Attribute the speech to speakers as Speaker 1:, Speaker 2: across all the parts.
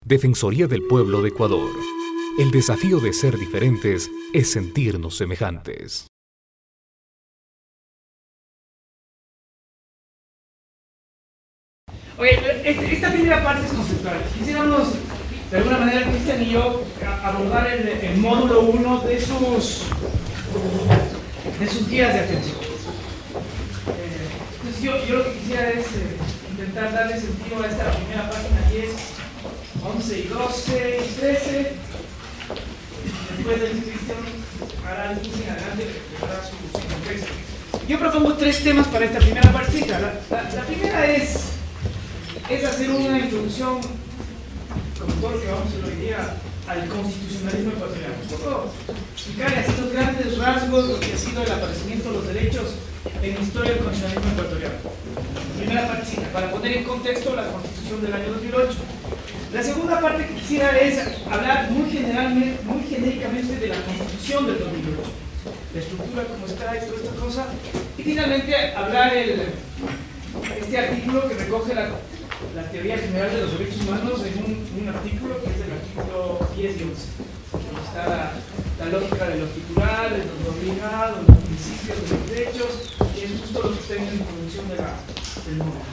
Speaker 1: Defensoría del Pueblo de Ecuador. El desafío de ser diferentes es sentirnos semejantes.
Speaker 2: Oye, esta primera parte es conceptual. Quisiéramos, de alguna manera, Cristian y yo, abordar el módulo 1 de sus guías de atención. Entonces yo lo que quisiera es intentar darle sentido a esta primera página 10, 11 y 12 y 13. Después de Cristian hará el curso en adelante que dará su contexto. Yo propongo 3 temas para esta primera partida. La primera es hacer una introducción, como todo lo que vamos a hacer hoy día, al constitucionalismo ecuatoriano. Un poco explicar así los grandes rasgos, lo que ha sido el aparecimiento de los derechos en la historia del constitucionalismo ecuatoriano. Primera partida, para poner en contexto la Constitución del año 2008. La segunda parte que quisiera es hablar muy genéricamente de la Constitución del 2008. La estructura, cómo está, y toda esta cosa. Y finalmente hablar este artículo que recoge la teoría general de los derechos humanos en un artículo que es el artículo 10 y 11. Donde está la lógica de lo titular, de lo obligado, los principios de los derechos, y es justo lo que está en la introducción del módulo.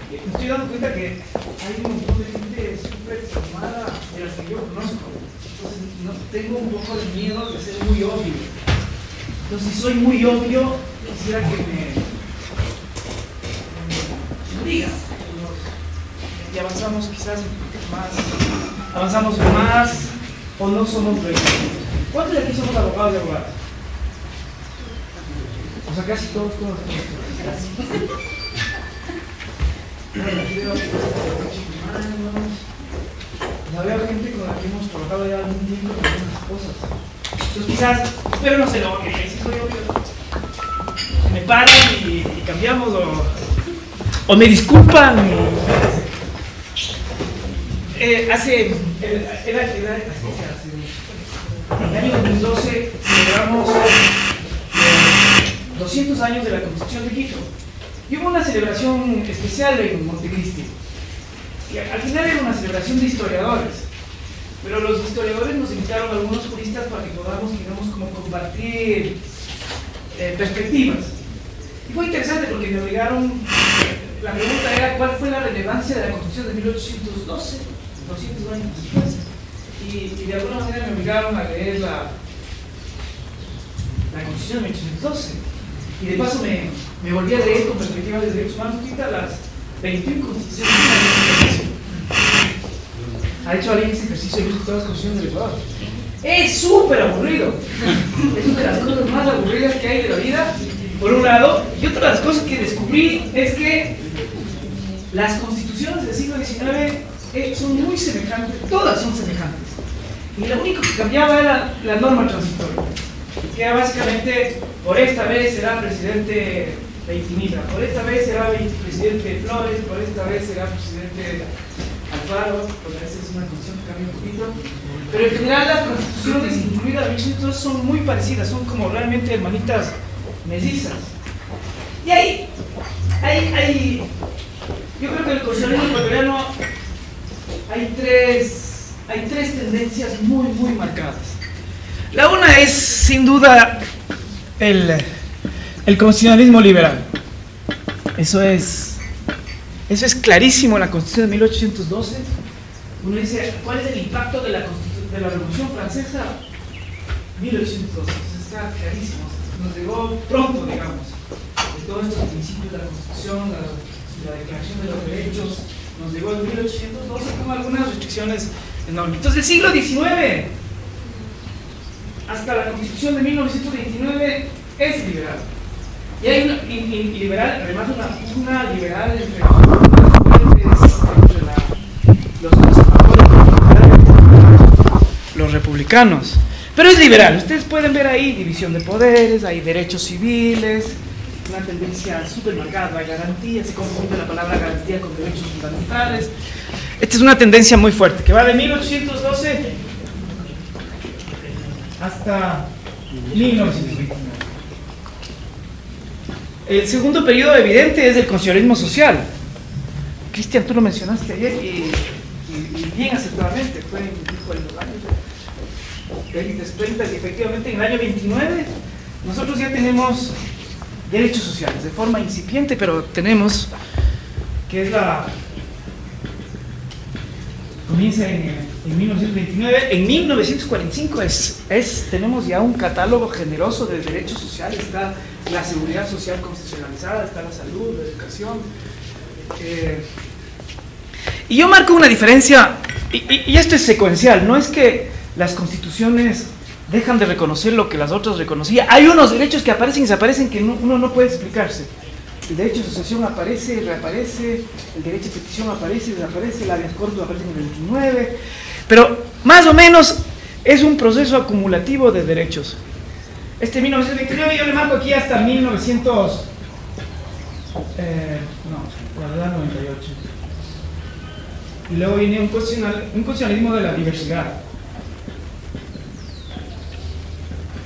Speaker 2: Me estoy dando cuenta que hay un montón de gente súper formada de las que yo conozco. Entonces tengo un poco de miedo de ser muy obvio. Entonces, si soy muy obvio, quisiera que me digan. Y avanzamos quizás más. Avanzamos más o no somos reyes. ¿Cuántos de aquí somos abogados y abogadas? O sea, casi todos. Ya veo gente con la que hemos trabajado ya algún tiempo con algunas cosas. Entonces quizás, pero no se lo que si soy obvio. Me paran y cambiamos o me disculpan. En el año 2012 celebramos 200 años de la Constitución de Quito. Y hubo una celebración especial en Montecristi. Y al final era una celebración de historiadores. Pero los historiadores nos invitaron a algunos juristas para que podamos, digamos, como compartir perspectivas. Y fue interesante porque me obligaron, la pregunta era cuál fue la relevancia de la Constitución de 1812, 200 años después. Y de alguna manera me obligaron a leer la Constitución de 1812. Y de paso me volví a leer con perspectiva de derechos humanos las 21 constituciones de la Constitución. ¿Ha hecho alguien ese ejercicio de todas las constituciones del Ecuador? Es súper aburrido. Es una de las cosas más aburridas que hay de la vida, por un lado. Y otra de las cosas que descubrí es que las constituciones del siglo XIX son muy semejantes, todas son semejantes. Y lo único que cambiaba era la norma transitoria, que era básicamente, por esta vez será presidente Leitinita, por esta vez será presidente Flores, por esta vez será presidente Alfaro, porque a veces es una constitución que cambia un poquito. Pero en general las constituciones, incluidas las 1812, son muy parecidas, son como realmente hermanitas mellizas. Y yo creo que en el constitucionalismo ecuatoriano hay tres tendencias muy marcadas. La una es, sin duda, el constitucionalismo liberal. Eso es clarísimo en la Constitución de 1812. Uno dice, ¿cuál es el impacto de la Revolución Francesa? 1812. Entonces está clarísimo. Nos llegó pronto, digamos, de todos estos principios de la Constitución, la Declaración de los Derechos, nos llegó en 1812 con algunas restricciones enormes. Entonces, el siglo XIX hasta la Constitución de 1929 es liberal. Y hay una liberal, además una liberal entre los conservadores, los republicanos. Pero es liberal. Ustedes pueden ver ahí división de poderes, hay derechos civiles, una tendencia súper marcada, hay garantías, se confunde la palabra garantía con derechos fundamentales. Esta es una tendencia muy fuerte, que va de 1812 hasta 1929. El segundo periodo evidente es el constitucionalismo social. Cristian, tú lo mencionaste ayer y bien acertadamente, fue dijo en los años de élites 30, y efectivamente en el año 29 nosotros ya tenemos derechos sociales, de forma incipiente, pero tenemos, que es comienza en 1929, en 1945 tenemos ya un catálogo generoso de derechos sociales, está la seguridad social constitucionalizada, está la salud, la educación. Y yo marco una diferencia, y esto es secuencial, no es que las constituciones dejan de reconocer lo que las otras reconocían, hay unos derechos que aparecen y desaparecen que uno no puede explicarse. El derecho de asociación aparece, reaparece, el derecho de petición aparece, desaparece, el habeas corpus aparece en el 29, pero más o menos es un proceso acumulativo de derechos. 1929 yo le marco aquí hasta 1900, la verdad 98. Y luego viene un cuestionalismo de la diversidad,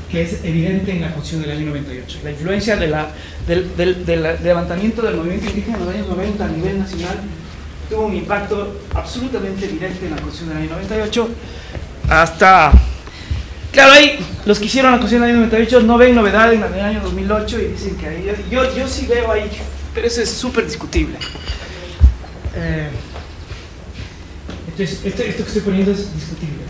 Speaker 2: que es evidente en la Constitución del año 98. La influencia del levantamiento del movimiento indígena en los años 90 a nivel nacional tuvo un impacto absolutamente evidente en la Constitución del año 98. Hasta, claro, ahí los que hicieron la Constitución del año 98 no ven novedad en la del año 2008 y dicen que ahí, yo sí veo ahí, pero eso es súper discutible. Entonces, esto que estoy poniendo es discutible.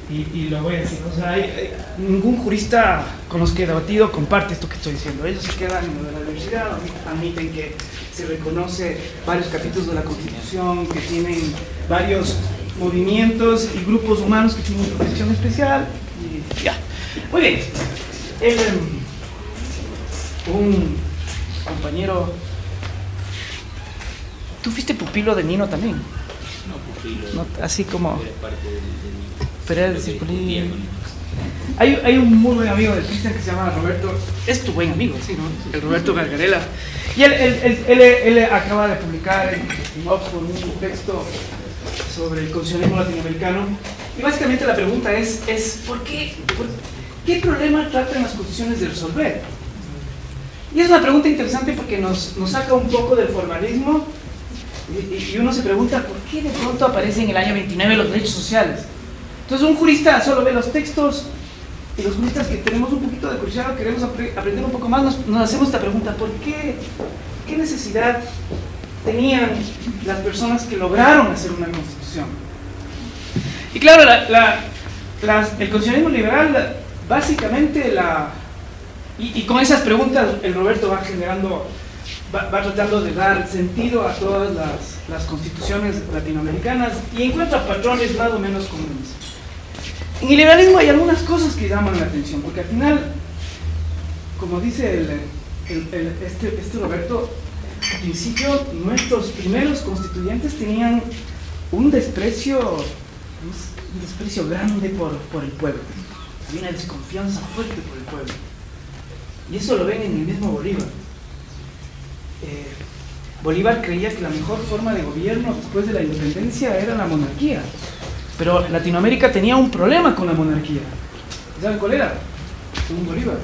Speaker 2: Y lo voy a decir, o sea, ningún jurista con los que he debatido comparte esto que estoy diciendo. Ellos se quedan en lo de la diversidad, admiten que se reconoce varios capítulos de la Constitución, que tienen varios movimientos y grupos humanos que tienen protección especial, y ya. Muy bien. Un compañero... ¿Tú fuiste pupilo de Nino también?
Speaker 3: No, pupilo.
Speaker 2: No, así como...
Speaker 3: Eres parte del
Speaker 2: Pero es hay un muy buen amigo de Cristian que se llama Roberto, es tu buen amigo, ¿sí, no? El Roberto Gargarela. Y él acaba de publicar en Oxford un texto sobre el constitucionalismo latinoamericano. Y básicamente la pregunta es ¿qué problema tratan las constituciones de resolver? Y es una pregunta interesante porque nos saca un poco del formalismo y uno se pregunta ¿por qué de pronto aparecen en el año 29 los derechos sociales? Entonces un jurista solo ve los textos y los juristas que tenemos un poquito de curiosidad, queremos aprender un poco más, nos hacemos esta pregunta: ¿por qué? ¿Qué necesidad tenían las personas que lograron hacer una constitución? Y claro, el constitucionalismo liberal básicamente y con esas preguntas el Roberto va generando, va tratando de dar sentido a todas las constituciones latinoamericanas y encuentra patrones más o menos comunes. En el liberalismo hay algunas cosas que llaman la atención, porque al final, como dice este Roberto, al principio nuestros primeros constituyentes tenían un desprecio grande por el pueblo. Había una desconfianza fuerte por el pueblo. Y eso lo ven en el mismo Bolívar. Bolívar creía que la mejor forma de gobierno después de la independencia era la monarquía. Pero Latinoamérica tenía un problema con la monarquía. ¿Saben cuál era? Según Bolívar,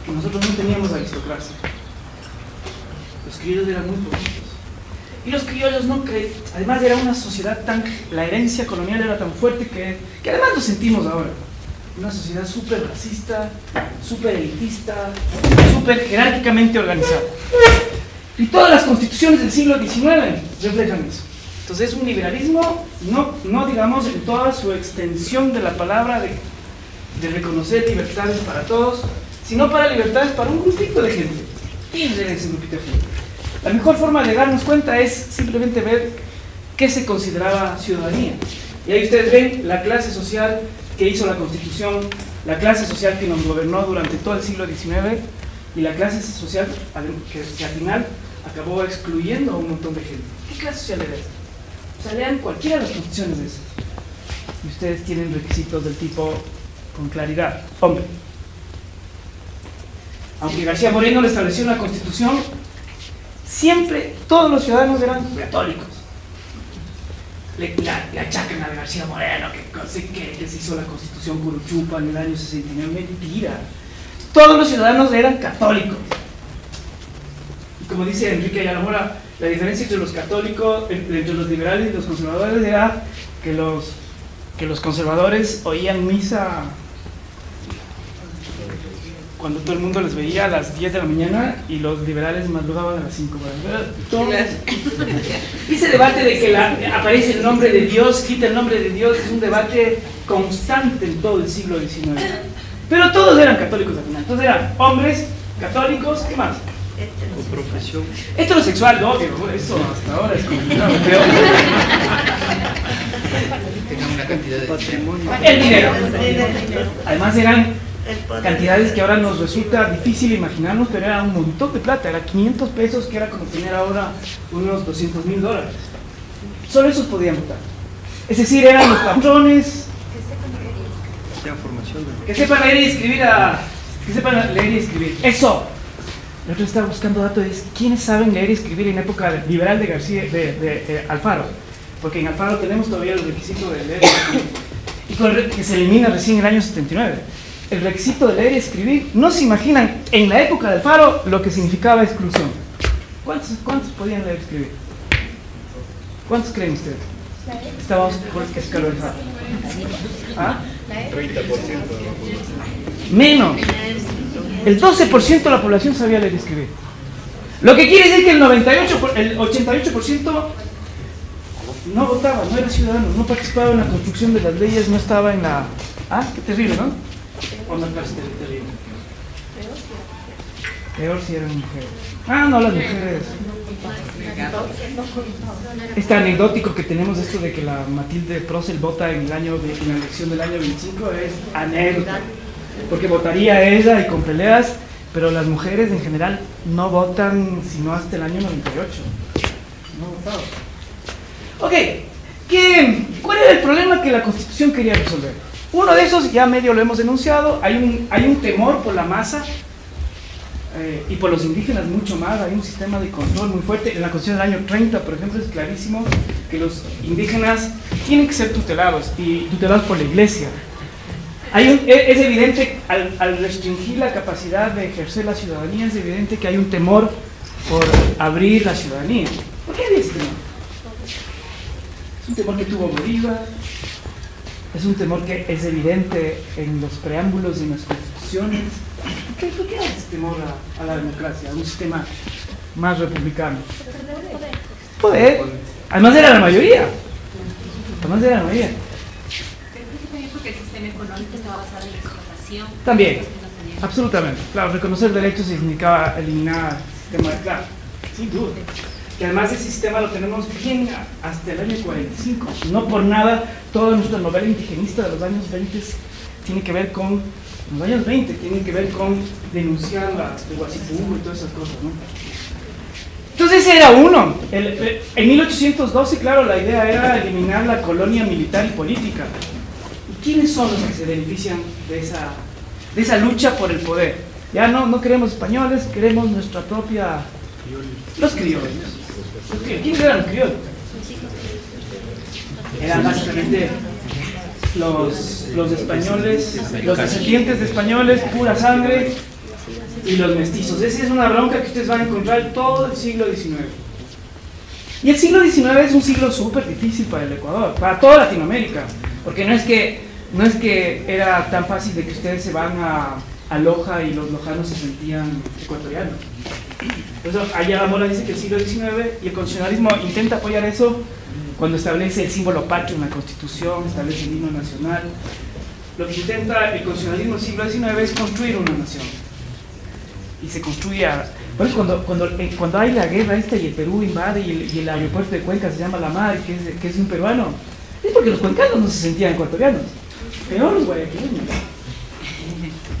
Speaker 2: que nosotros no teníamos aristocracia. Los criollos eran muy poquitos. Y los criollos no creían, además era una sociedad la herencia colonial era tan fuerte que además lo sentimos ahora. Una sociedad súper racista, súper elitista, súper jerárquicamente organizada. Y todas las constituciones del siglo XIX reflejan eso. Entonces es un liberalismo, no digamos en toda su extensión de la palabra de reconocer libertades para todos, sino para libertades para un grupito de gente. ¿Quién era ese grupito de gente? La mejor forma de darnos cuenta es simplemente ver qué se consideraba ciudadanía. Y ahí ustedes ven la clase social que hizo la Constitución, la clase social que nos gobernó durante todo el siglo XIX y la clase social que al final acabó excluyendo a un montón de gente. ¿Qué clase social era esta? O sea, lean cualquiera de las constituciones de esas y ustedes tienen requisitos del tipo con claridad. Hombre, aunque García Moreno le estableció una constitución, siempre todos los ciudadanos eran católicos. Le achacan a García Moreno que se hizo la constitución Curuchupa en el año 69. Mentira. Todos los ciudadanos eran católicos. Y como dice Enrique Ayala Mora, La diferencia entre los católicos, entre los liberales y los conservadores era que los conservadores oían misa cuando todo el mundo les veía a las 10 de la mañana y los liberales madrugaban a las 5. Ese debate de que aparece el nombre de Dios, quita el nombre de Dios, es un debate constante en todo el siglo XIX. Pero todos eran católicos al final. Entonces eran hombres, católicos, ¿qué más?
Speaker 3: O profesión.
Speaker 2: Heterosexual, no, eso hasta ahora es complicado, creo.
Speaker 3: Tengan una cantidad de patrimonio.
Speaker 2: El dinero. Además eran cantidades que ahora nos resulta difícil imaginarnos, pero era un montón de plata, era 500 pesos, que era como tener ahora unos $200,000. Solo esos podían votar. Es decir, eran los patrones que sepan leer y escribir, que sepan leer y escribir. Eso. El otro estaba buscando datos, es quiénes saben leer y escribir en época liberal de García, de Alfaro, porque en Alfaro tenemos todavía el requisito de leer y escribir, que se elimina recién en el año 79. El requisito de leer y escribir, no se imaginan en la época de Alfaro lo que significaba exclusión. ¿Cuántos podían leer y escribir? ¿Cuántos creen ustedes? Estábamos por escalorizar. ¿Ah?
Speaker 4: 30%.
Speaker 2: Menos. El 12% de la población sabía leer y escribir. Lo que quiere decir que el 88% no votaba, no era ciudadano, no participaba en la construcción de las leyes, no estaba en la... Ah, qué terrible, ¿no? O no, clase terrible. Peor si eran mujeres. Ah, no, las mujeres. Este anecdótico que tenemos esto de que la Matilde Procel vota en la elección del año 25 es anécdota. Porque votaría ella y con peleas, pero las mujeres en general no votan sino hasta el año 98. No votaban. Ok, ¿cuál era el problema que la Constitución quería resolver? Uno de esos, ya medio lo hemos denunciado, hay un temor por la masa y por los indígenas mucho más, hay un sistema de control muy fuerte. En la Constitución del año 30, por ejemplo, es clarísimo que los indígenas tienen que ser tutelados, y tutelados por la Iglesia. Es evidente, al restringir la capacidad de ejercer la ciudadanía, es evidente que hay un temor por abrir la ciudadanía. ¿Por qué hay ese temor? Es un temor que tuvo Bolívar, es un temor que es evidente en los preámbulos y en las constituciones. ¿Por qué hay ese temor a la democracia, a un sistema más republicano? Poder. Además era la mayoría.
Speaker 5: Porque el sistema económico estaba basado en la explotación.
Speaker 2: También, absolutamente. Claro, reconocer derechos significaba eliminar el sistema de esclavos, sin duda. Que además ese sistema lo tenemos bien hasta el año 45. No por nada, toda nuestra novela indigenista de los años 20 tiene que ver con, los años 20 tienen que ver con denunciar el Guasipugo y todas esas cosas, ¿no? Entonces ese era uno. En 1812, claro, la idea era eliminar la colonia militar y política. ¿Quiénes son los que se benefician de esa lucha por el poder? Ya no queremos españoles, queremos nuestra propia... Los criollos. ¿Quiénes eran los criollos? Eran básicamente los españoles, los descendientes de españoles, pura sangre, y los mestizos. Esa es una bronca que ustedes van a encontrar todo el siglo XIX. Y el siglo XIX es un siglo súper difícil para el Ecuador, para toda Latinoamérica, porque no es que era tan fácil de que ustedes se van a Loja y los lojanos se sentían ecuatorianos. Por eso Ayala Mola dice que el siglo XIX, y el constitucionalismo intenta apoyar eso cuando establece el símbolo patrio en la Constitución, establece el himno nacional. Lo que intenta el constitucionalismo del siglo XIX es construir una nación. Y se construye... Por eso cuando hay la guerra esta y el Perú invade y el aeropuerto de Cuenca se llama La Madre, que es un peruano, es porque los cuencanos no se sentían ecuatorianos. Peor los guayaquileños.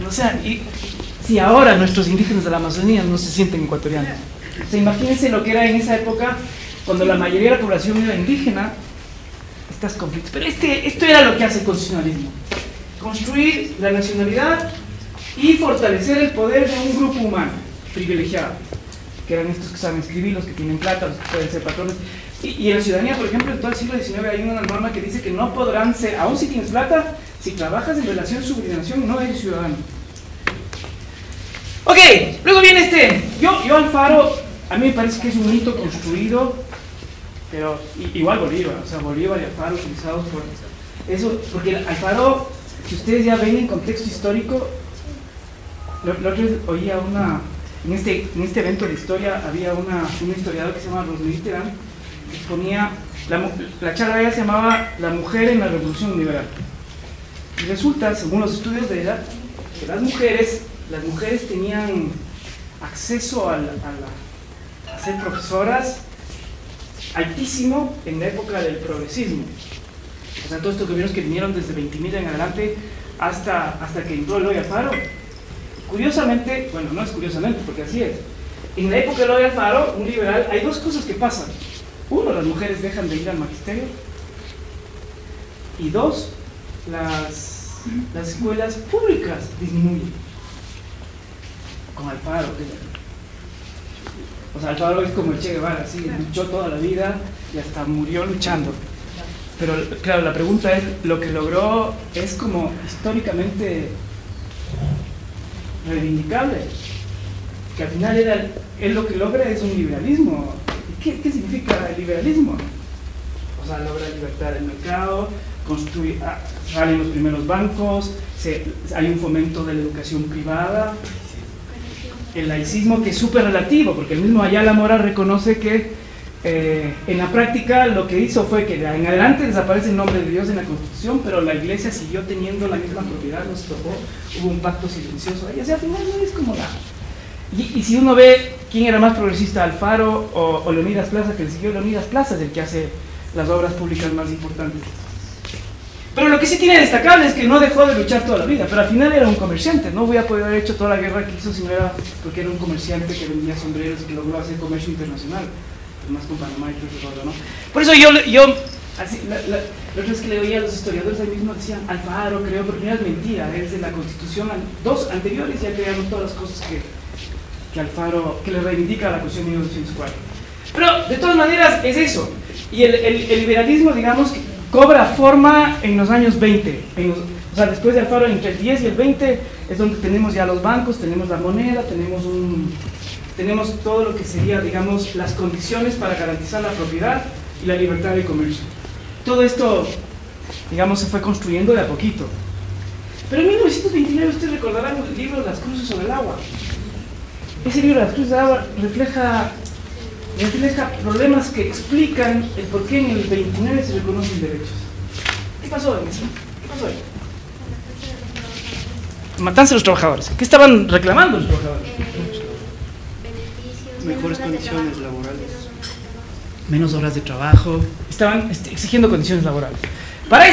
Speaker 2: O sea, si ahora nuestros indígenas de la Amazonía no se sienten ecuatorianos. O sea, imagínense lo que era en esa época, cuando la mayoría de la población era indígena, estos conflictos. Pero esto era lo que hace el constitucionalismo. Construir la nacionalidad y fortalecer el poder de un grupo humano privilegiado, que eran estos que saben escribir, los que tienen plata, los que pueden ser patrones. Y en la ciudadanía, por ejemplo, en todo el siglo XIX hay una norma que dice que no podrán ser, aún si tienes plata, si trabajas en relación de subordinación, no eres ciudadano. Ok, luego viene yo Alfaro a mí me parece que es un mito construido, pero igual Bolívar, o sea, Bolívar y Alfaro utilizados por eso, porque Alfaro, si ustedes ya ven en contexto histórico, la otra vez oía en este evento de historia, había un historiador que se llama Rosemary Terán, que exponía, la charla de ella se llamaba La mujer en la revolución liberal. Y resulta, según los estudios de ella, que las mujeres tenían acceso a ser profesoras altísimo en la época del progresismo. O sea, todos estos gobiernos que vinieron desde 20.000 en adelante hasta que entró Eloy Alfaro. Curiosamente, bueno, no es curiosamente, porque así es. En la época de Eloy Alfaro, un liberal, hay dos cosas que pasan. Uno, las mujeres dejan de ir al magisterio. Y dos, las escuelas públicas disminuyen. Con Alfaro. O sea, Alfaro es como el Che Guevara, así, luchó toda la vida y hasta murió luchando. Pero claro, la pregunta es, lo que logró es como históricamente reivindicable, que al final él lo que logra es un liberalismo. ¿Qué significa el liberalismo? O sea, logra libertad del mercado, salen los primeros bancos, hay un fomento de la educación privada, el laicismo, que es súper relativo, porque el mismo Ayala Mora reconoce que en la práctica lo que hizo fue que en adelante desaparece el nombre de Dios en la Constitución, pero la Iglesia siguió teniendo la misma propiedad, no se tocó, hubo un pacto silencioso ahí, o sea, al final no es como la... Y si uno ve quién era más progresista, Alfaro o Leonidas Plaza, que le siguió Leonidas Plaza, es el que hace las obras públicas más importantes. Pero lo que sí tiene destacable es que no dejó de luchar toda la vida, pero al final era un comerciante, no voy a poder haber hecho toda la guerra que hizo si no era porque era un comerciante que vendía sombreros y que logró hacer comercio internacional, más con Panamá y todo ese rollo, ¿no? Por eso yo así, la otra vez que le oía a los historiadores ahí mismo decían, Alfaro creó, porque no es mentira, es de la Constitución, dos anteriores ya crearon todas las cosas que Alfaro, que le reivindica a la Constitución de 1904. Pero de todas maneras es eso, y el liberalismo, digamos, que cobra forma en los años 20, o sea, después de Alfaro, entre el 10 y el 20 es donde tenemos ya los bancos, tenemos la moneda, tenemos todo lo que sería, digamos, las condiciones para garantizar la propiedad y la libertad de comercio. Todo esto, digamos, se fue construyendo de a poquito. Pero en 1929 ustedes recordarán el libro Las Cruces sobre el Agua. Ese libro, Las Cruces del Agua, refleja problemas que explican el por qué en el 29 se reconocen derechos. ¿Qué pasó en eso? ¿Qué pasó ahí? Matanza de los trabajadores. ¿Qué estaban reclamando los trabajadores?
Speaker 3: Mejores condiciones laborales.
Speaker 2: Menos horas de trabajo. Estaban exigiendo condiciones laborales. Para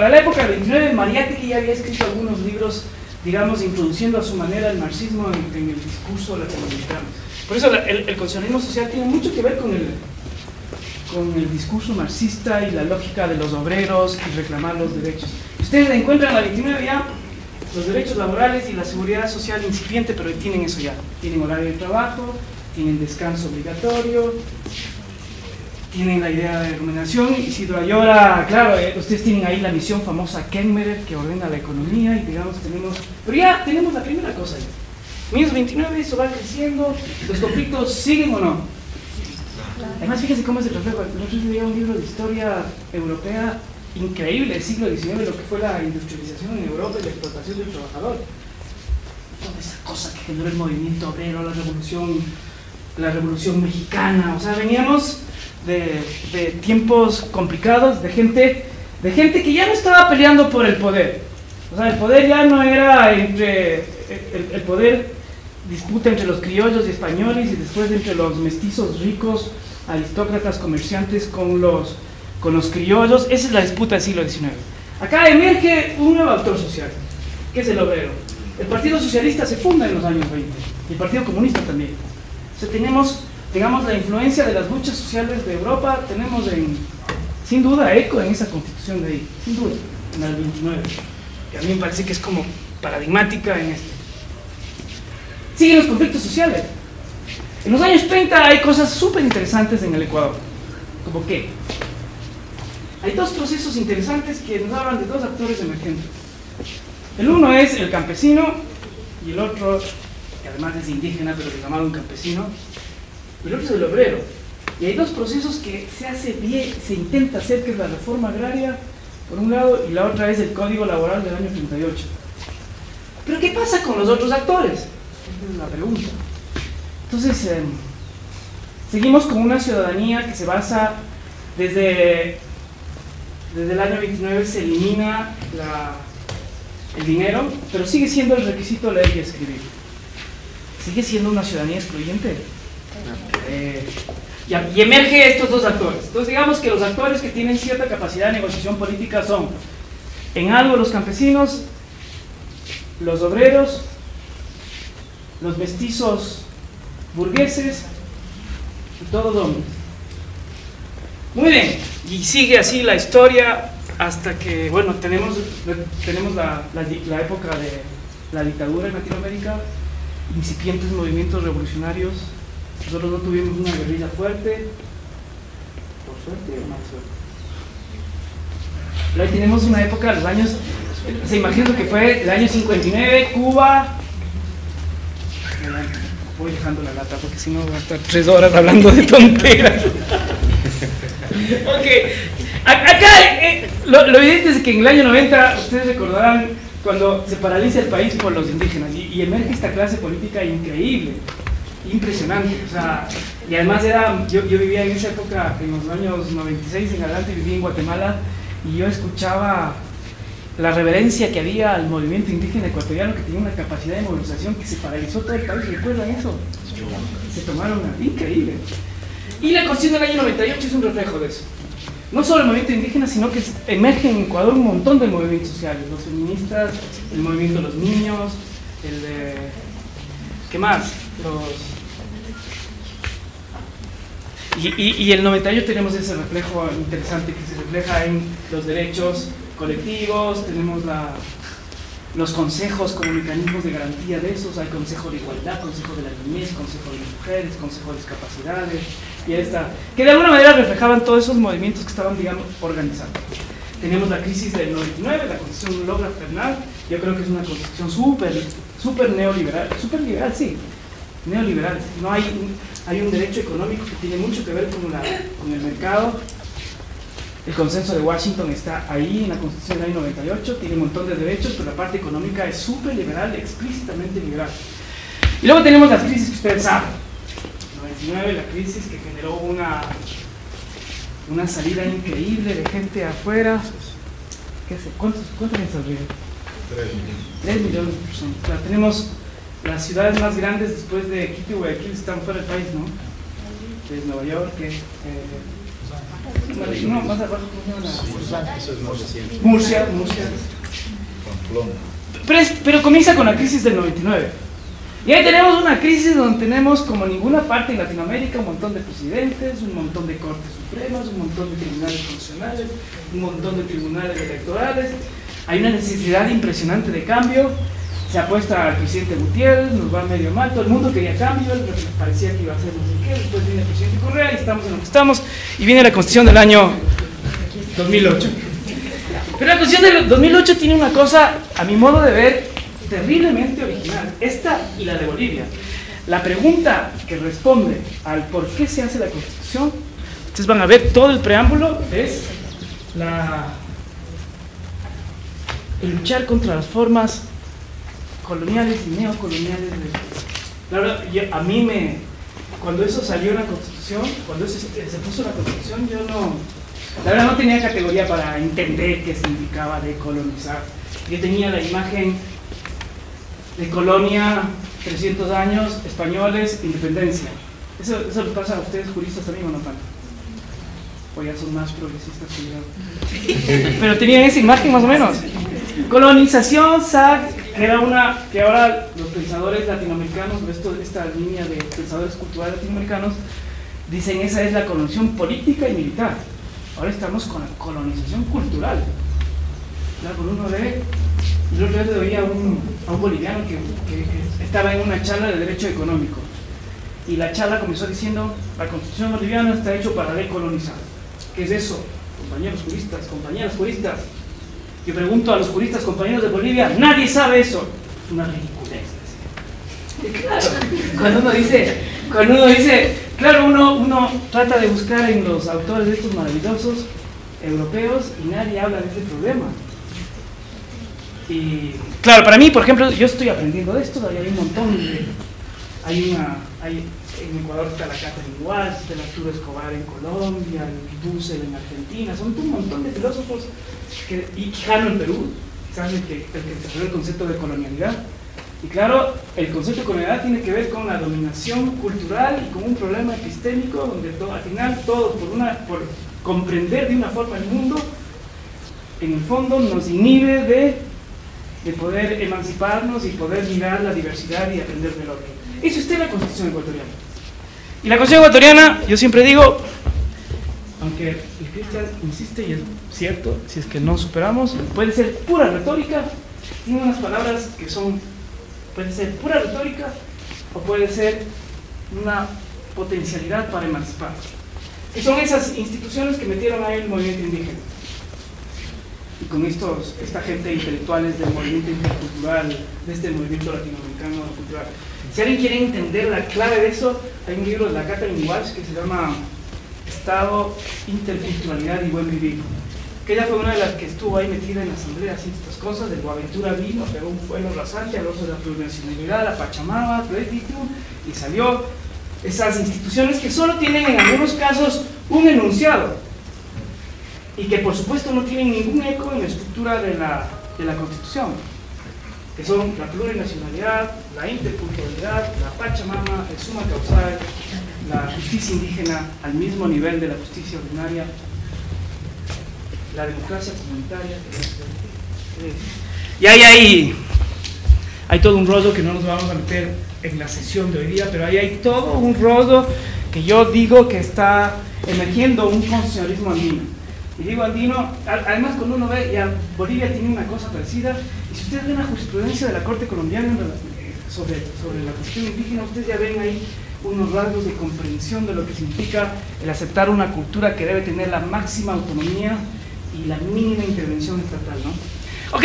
Speaker 2: la época del 29, Mariátegui ya había escrito algunos libros, digamos, introduciendo a su manera el marxismo en el discurso latinoamericano. Por eso el conservadurismo social tiene mucho que ver con el discurso marxista y la lógica de los obreros y reclamar los derechos. Ustedes encuentran en la 29 ya los derechos laborales y la seguridad social incipiente, pero tienen eso ya. Tienen horario de trabajo, tienen descanso obligatorio, tienen la idea de remuneración. Isidro Ayora, claro, ustedes tienen ahí la misión famosa Kenmeret, que ordena la economía, y digamos pero ya tenemos la primera cosa. En 1929 eso va creciendo, los conflictos siguen o no. Además, fíjense cómo es el reflejo. Nosotros leíamos un libro de historia europea increíble del siglo XIX, lo que fue la industrialización en Europa y la explotación del trabajador. Toda esa cosa que generó el movimiento obrero, la revolución mexicana. O sea, veníamos de tiempos complicados, de gente que ya no estaba peleando por el poder. O sea, el poder ya no era entre el poder disputa entre los criollos y españoles, y después entre los mestizos ricos, aristócratas, comerciantes con los criollos. Esa es la disputa del siglo XIX. Acá emerge un nuevo actor social, que es el obrero. El Partido Socialista se funda en los años 20, y el Partido Comunista también. O sea, tenemos, digamos, la influencia de las luchas sociales de Europa, tenemos sin duda eco en esa constitución de ahí, sin duda, en el 29, que a mí me parece que es como paradigmática en esto. Siguen los conflictos sociales. En los años 30 hay cosas súper interesantes en el Ecuador. ¿Como qué? Hay dos procesos interesantes que nos hablan de dos actores emergentes. El uno es el campesino, y el otro, que además es indígena, pero es llamado un campesino, y el otro es el obrero. Y hay dos procesos que se hace bien, se intenta hacer, que es la reforma agraria, por un lado, y la otra es el Código Laboral del año 38. Pero ¿qué pasa con los otros actores? Esa es la pregunta. Entonces, seguimos con una ciudadanía que se basa desde el año 29 se elimina el dinero, pero sigue siendo el requisito leer y escribir. ¿Sigue siendo una ciudadanía excluyente? Y emerge estos dos actores. Entonces digamos que los actores que tienen cierta capacidad de negociación política son, en algo, los campesinos, los obreros, los mestizos burgueses y todos hombres. Muy bien, y sigue así la historia hasta que, bueno, tenemos la época de la dictadura en Latinoamérica, incipientes movimientos revolucionarios. Nosotros no tuvimos una guerrilla fuerte, por suerte o mala suerte. Pero ahí tenemos una época de los años, se imaginan que fue el año 59, Cuba. Voy dejando la lata porque si no voy a estar 3 horas hablando de tonteras. Ok, acá lo evidente es que en el año 90, ustedes recordarán cuando se paraliza el país por los indígenas y emerge esta clase política increíble, impresionante. O sea, y además yo vivía en esa época, en los años 96 en adelante, viví en Guatemala y yo escuchaba la reverencia que había al movimiento indígena ecuatoriano, que tenía una capacidad de movilización que se paralizó todo el país. ¿Recuerdan eso? Se tomaron increíble. Y la Constitución del año 98 es un reflejo de eso. No solo el movimiento indígena, sino que emerge en Ecuador un montón de movimientos sociales. Los feministas, el movimiento de los niños, el de... ¿qué más? Y el 98 tenemos ese reflejo interesante que se refleja en los derechos colectivos, tenemos los consejos como mecanismos de garantía de esos. Hay consejo de igualdad, consejo de la niñez, consejo de mujeres, consejo de discapacidades, y ahí está, que de alguna manera reflejaban todos esos movimientos que estaban, digamos, organizando. Tenemos la crisis del 99, la constitución logra frenar. Yo creo que es una constitución súper neoliberal, sí, neoliberal. No hay un derecho económico que tiene mucho que ver con el mercado. El consenso de Washington está ahí en la Constitución del año 98, tiene un montón de derechos, pero la parte económica es súper liberal, explícitamente liberal. Y luego tenemos las crisis que ustedes saben. 99, la crisis que generó una salida increíble de gente afuera. ¿Cuántos gente salió? 3 millones de personas. O sea, tenemos las ciudades más grandes después de Quito y Guayaquil están fuera del país, ¿no? Es Nueva York, no, más abajo, Murcia. Pero comienza con la crisis del 99. Y ahí tenemos una crisis donde tenemos, como ninguna parte en Latinoamérica, un montón de presidentes, un montón de cortes supremas, un montón de tribunales constitucionales, un montón de tribunales electorales. Hay una necesidad impresionante de cambio. Se apuesta al presidente Gutiérrez, nos va medio mal, todo el mundo quería cambio, parecía que iba a ser no sé qué, después viene el presidente Correa y estamos en lo que estamos, y viene la Constitución del año 2008. Pero la Constitución del 2008 tiene una cosa, a mi modo de ver, terriblemente original, esta y la de Bolivia. La pregunta que responde al por qué se hace la Constitución, ustedes van a ver todo el preámbulo, es el luchar contra las formas coloniales y neocoloniales. La verdad, cuando eso salió en la Constitución, cuando se puso la Constitución, la verdad no tenía categoría para entender qué significaba decolonizar. Yo tenía la imagen de colonia, 300 años, españoles, independencia. ¿Eso les pasa a ustedes juristas también o no tanto? O ya son más progresistas que yo. Pero tenían esa imagen más o menos. Colonización, que ahora los pensadores latinoamericanos, esta línea de pensadores culturales latinoamericanos, dicen esa es la colonización política y militar. Ahora estamos con la colonización cultural. Claro, uno ve, y el otro día le oía a un boliviano que estaba en una charla de derecho económico. Y la charla comenzó diciendo, la Constitución boliviana está hecho para decolonizar. ¿Qué es eso? Compañeros juristas, compañeras juristas. Yo pregunto a los juristas compañeros de Bolivia, nadie sabe eso. Es una ridiculez. Claro, cuando uno dice, Claro, uno trata de buscar en los autores de estos maravillosos europeos y nadie habla de ese problema. Y claro, para mí, por ejemplo, yo estoy aprendiendo de esto, hay un montón de... en Ecuador está la Catherine Walsh, está el Arturo Escobar en Colombia, el Dussel en Argentina, son un montón de filósofos, y Quijano en Perú, ¿sabes? El que desarrolló el concepto de colonialidad. Y claro, el concepto de colonialidad tiene que ver con la dominación cultural y con un problema epistémico donde al final todos, por comprender de una forma el mundo, en el fondo nos inhibe de poder emanciparnos y poder mirar la diversidad y aprender del otro. Eso está en la Constitución ecuatoriana. Y la Constitución ecuatoriana, yo siempre digo, aunque el Cristian insiste y es cierto, si es que no superamos, puede ser pura retórica, tiene unas palabras que son, puede ser pura retórica o puede ser una potencialidad para emancipar. Y son esas instituciones que metieron ahí el movimiento indígena. Y con esta gente intelectuales del movimiento intercultural, de este movimiento latinoamericano cultural. Si alguien quiere entender la clave de eso, hay un libro de la Catherine Walsh que se llama Estado, Interculturalidad y Buen Vivir. Que ella fue una de las que estuvo ahí metida en la asamblea haciendo estas cosas. Del Boaventura vino, pegó un fuego rasante, habló sobre la plurinacionalidad, la Pachamama, plenitud, y salió esas instituciones que solo tienen en algunos casos un enunciado y que por supuesto no tienen ningún eco en la estructura de la Constitución, que son la plurinacionalidad, la interculturalidad, la Pachamama, el suma causal, la justicia indígena al mismo nivel de la justicia ordinaria, la democracia comunitaria. Y hay todo un rollo que no nos vamos a meter en la sesión de hoy día, pero ahí hay todo un rollo que yo digo que está emergiendo un constitucionalismo andino. Y digo andino, además cuando uno ve, ya Bolivia tiene una cosa parecida, y si ustedes ven la jurisprudencia de la Corte Colombiana sobre la cuestión indígena, ustedes ya ven ahí unos rasgos de comprensión de lo que significa el aceptar una cultura que debe tener la máxima autonomía y la mínima intervención estatal, ¿no? Ok,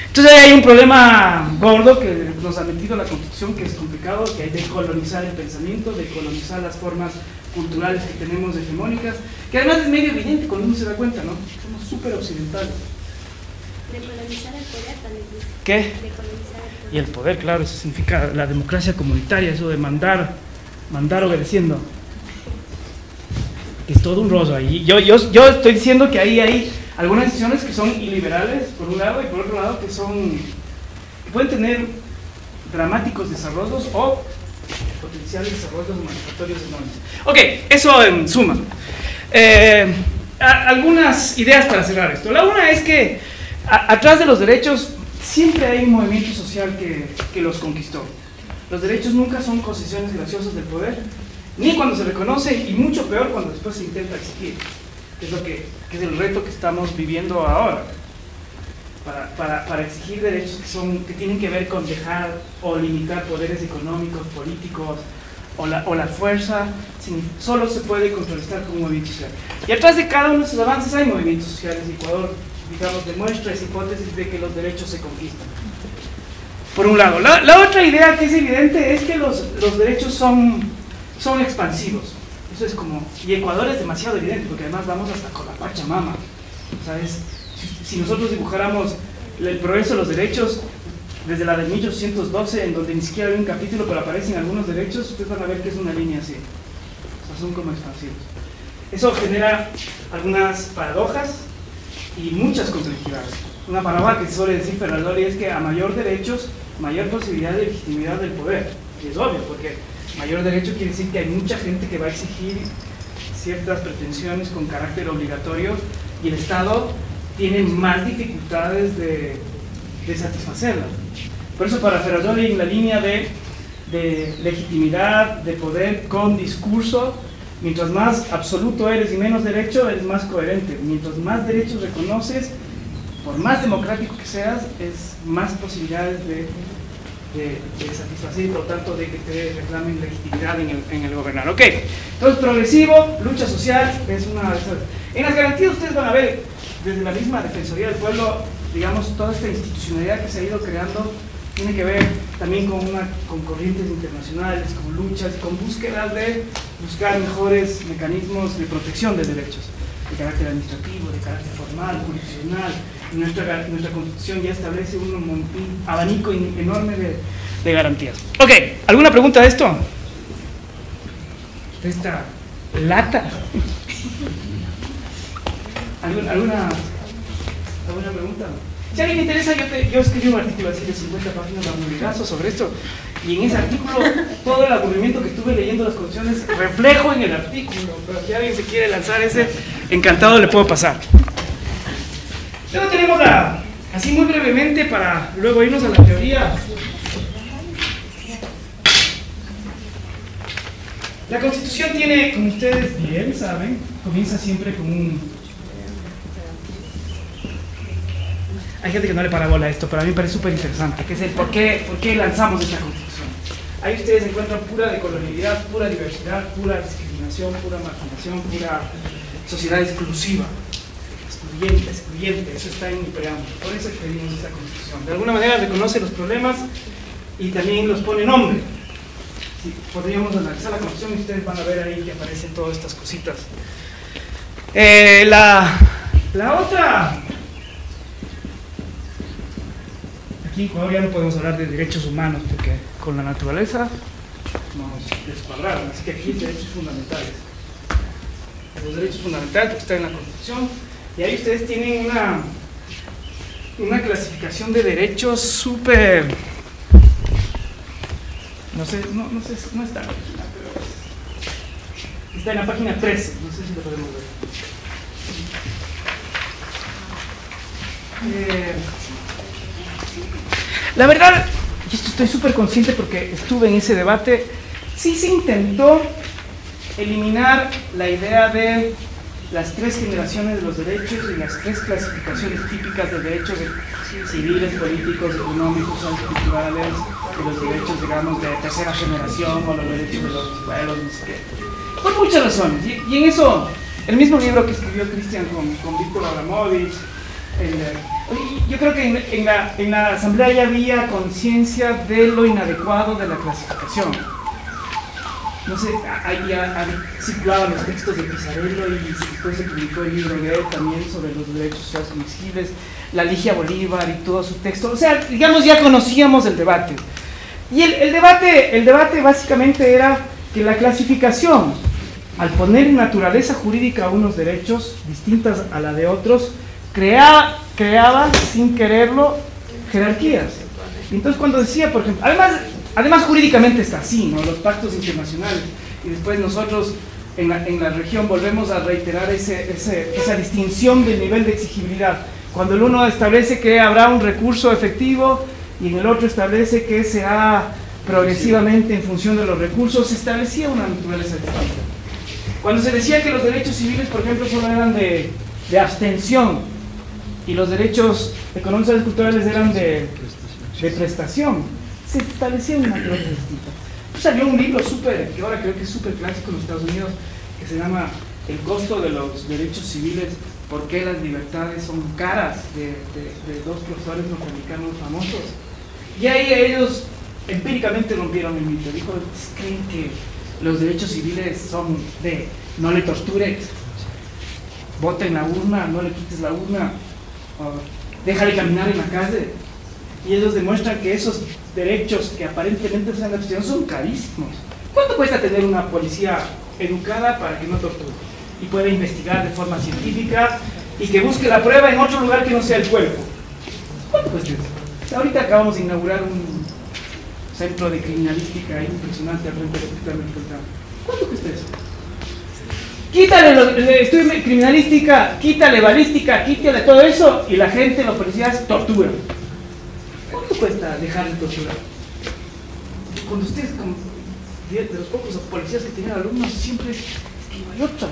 Speaker 2: entonces hay un problema gordo que nos ha metido la Constitución, que es complicado, que hay de colonizar el pensamiento, de colonizar las formas culturales que tenemos hegemónicas, que además es medio evidente cuando uno se da cuenta, ¿no? Somos súper occidentales.
Speaker 5: De colonizar el poder también.
Speaker 2: ¿Qué?
Speaker 5: De colonizar el poder.
Speaker 2: Y el poder, claro, eso significa la democracia comunitaria, eso de mandar obedeciendo. Que es todo un rollo ahí. Yo estoy diciendo que ahí hay algunas decisiones que son iliberales, por un lado, y por otro lado que pueden tener dramáticos desarrollos o potenciales desarrollos manifestatorios enormes. Ok, eso en suma. Algunas ideas para cerrar esto. La una es que atrás de los derechos siempre hay un movimiento social que los conquistó. Los derechos nunca son concesiones graciosas del poder, ni cuando se reconoce, y mucho peor cuando después se intenta exigir, que es el reto que estamos viviendo ahora. Para exigir derechos que tienen que ver con dejar o limitar poderes económicos, políticos o la fuerza, solo se puede contrarrestar con un movimiento social. Y atrás de cada uno de esos avances hay movimientos sociales. Ecuador, digamos, demuestra esa hipótesis de que los derechos se conquistan. Por un lado. La otra idea que es evidente es que los derechos son expansivos. Eso es como... Y Ecuador es demasiado evidente, porque además vamos hasta con la Pachamama, ¿sabes? Si nosotros dibujáramos el progreso de los derechos desde la de 1812, en donde ni siquiera hay un capítulo, pero aparecen algunos derechos, ustedes van a ver que es una línea así. O sea, son como expansivos. Eso genera algunas paradojas y muchas complejidades. Una paradoja que suele decir Ferrandoli es que a mayor derechos, mayor posibilidad de legitimidad del poder. Y es obvio, porque mayor derecho quiere decir que hay mucha gente que va a exigir ciertas pretensiones con carácter obligatorio y el Estado tiene más dificultades de satisfacerla. Por eso para Ferrandoli, en la línea de legitimidad, de poder con discurso, mientras más absoluto eres y menos derecho, eres más coherente. Mientras más derechos reconoces, por más democrático que seas, es más posibilidades de satisfacer y por tanto de que te reclamen legitimidad en el gobernar. Ok, entonces progresivo, lucha social, es una de esas. En las garantías ustedes van a ver desde la misma Defensoría del Pueblo, digamos, toda esta institucionalidad que se ha ido creando tiene que ver también con corrientes internacionales, con luchas, con búsquedas de buscar mejores mecanismos de protección de derechos, de carácter administrativo, de carácter formal, jurisdiccional. Nuestra Constitución ya establece un abanico enorme de garantías. Ok, ¿alguna pregunta de esto? De esta lata. ¿Alguna pregunta? Si a alguien le interesa, yo escribí un artículo así de 50 páginas de aburridazo sobre esto, y en ese artículo todo el aburrimiento que tuve leyendo las constituciones reflejo en el artículo, pero si alguien se quiere lanzar ese, encantado le puedo pasar. Luego tenemos así muy brevemente para luego irnos a la teoría. La Constitución tiene, como ustedes bien saben, comienza siempre con un... Hay gente que no le para bola a esto, pero a mí me parece súper interesante, que es el por qué lanzamos esta Constitución. Ahí ustedes encuentran pura decolonialidad, pura diversidad, pura discriminación, pura marginación, pura sociedad exclusiva, excluyente, eso está en mi preámbulo. Por eso pedimos esta Constitución. De alguna manera reconoce los problemas y también los pone nombre. Si podríamos analizar la Constitución y ustedes van a ver ahí que aparecen todas estas cositas. La otra... Aquí en Ecuador ya no podemos hablar de derechos humanos porque con la naturaleza nos descuadraron, así que aquí hay derechos fundamentales. Los derechos fundamentales porque están en la Constitución, y ahí ustedes tienen una clasificación de derechos súper... No sé, no está en la página, pero está en la página 13, no sé si lo podemos ver. La verdad, y esto estoy súper consciente porque estuve en ese debate, sí se intentó eliminar la idea de las 3 generaciones de los derechos y las 3 clasificaciones típicas de derechos civiles, políticos, económicos, culturales, de los derechos, digamos, de tercera generación o los derechos de los pueblos, no sé qué. Por muchas razones, y en eso, el mismo libro que escribió Cristian con Víctor Abramovich, yo creo que en la asamblea ya había conciencia de lo inadecuado de la clasificación. No sé, ahí ya circulaban los textos de Pizarello y después se publicó el libro de él también sobre los derechos sociales invisibles, la Ligia Bolívar y todo su texto. O sea, digamos, ya conocíamos el debate. Y el debate básicamente era que la clasificación, al poner naturaleza jurídica a unos derechos distintas a la de otros, creaba sin quererlo jerarquías. Y entonces cuando decía, por ejemplo, además jurídicamente está así, ¿no? Los pactos internacionales, y después nosotros en la región volvemos a reiterar esa distinción del nivel de exigibilidad. Cuando el uno establece que habrá un recurso efectivo y en el otro establece que será progresivamente en función de los recursos, se establecía una naturaleza distinta. Cuando se decía que los derechos civiles, por ejemplo, solo eran de abstención y los derechos económicos y culturales eran de prestación, se establecía una naturaleza distinta. Pues salió un libro que ahora creo que es súper clásico en los Estados Unidos, que se llama El costo de los derechos civiles, ¿por qué las libertades son caras?, de 2 profesores norteamericanos famosos. Y ahí ellos empíricamente rompieron el mito. Dijo, creen que los derechos civiles son de no le tortures, vota en la urna, no le quites la urna, déjale caminar en la calle. Y ellos demuestran que esos derechos que aparentemente se han abstenido son carísimos. ¿Cuánto cuesta tener una policía educada para que no torture y pueda investigar de forma científica y que busque la prueba en otro lugar que no sea el cuerpo? ¿Cuánto cuesta eso? Ahorita acabamos de inaugurar un centro de criminalística impresionante al frente del Hospital Metropolitano. ¿Cuánto cuesta eso? Quítale el estudio de criminalística, quítale balística, quítale todo eso y la gente, los policías, torturan. ¿Cuánto cuesta dejar de torturar? Cuando ustedes, como de los pocos policías que tienen alumnos, siempre es que no hay otra.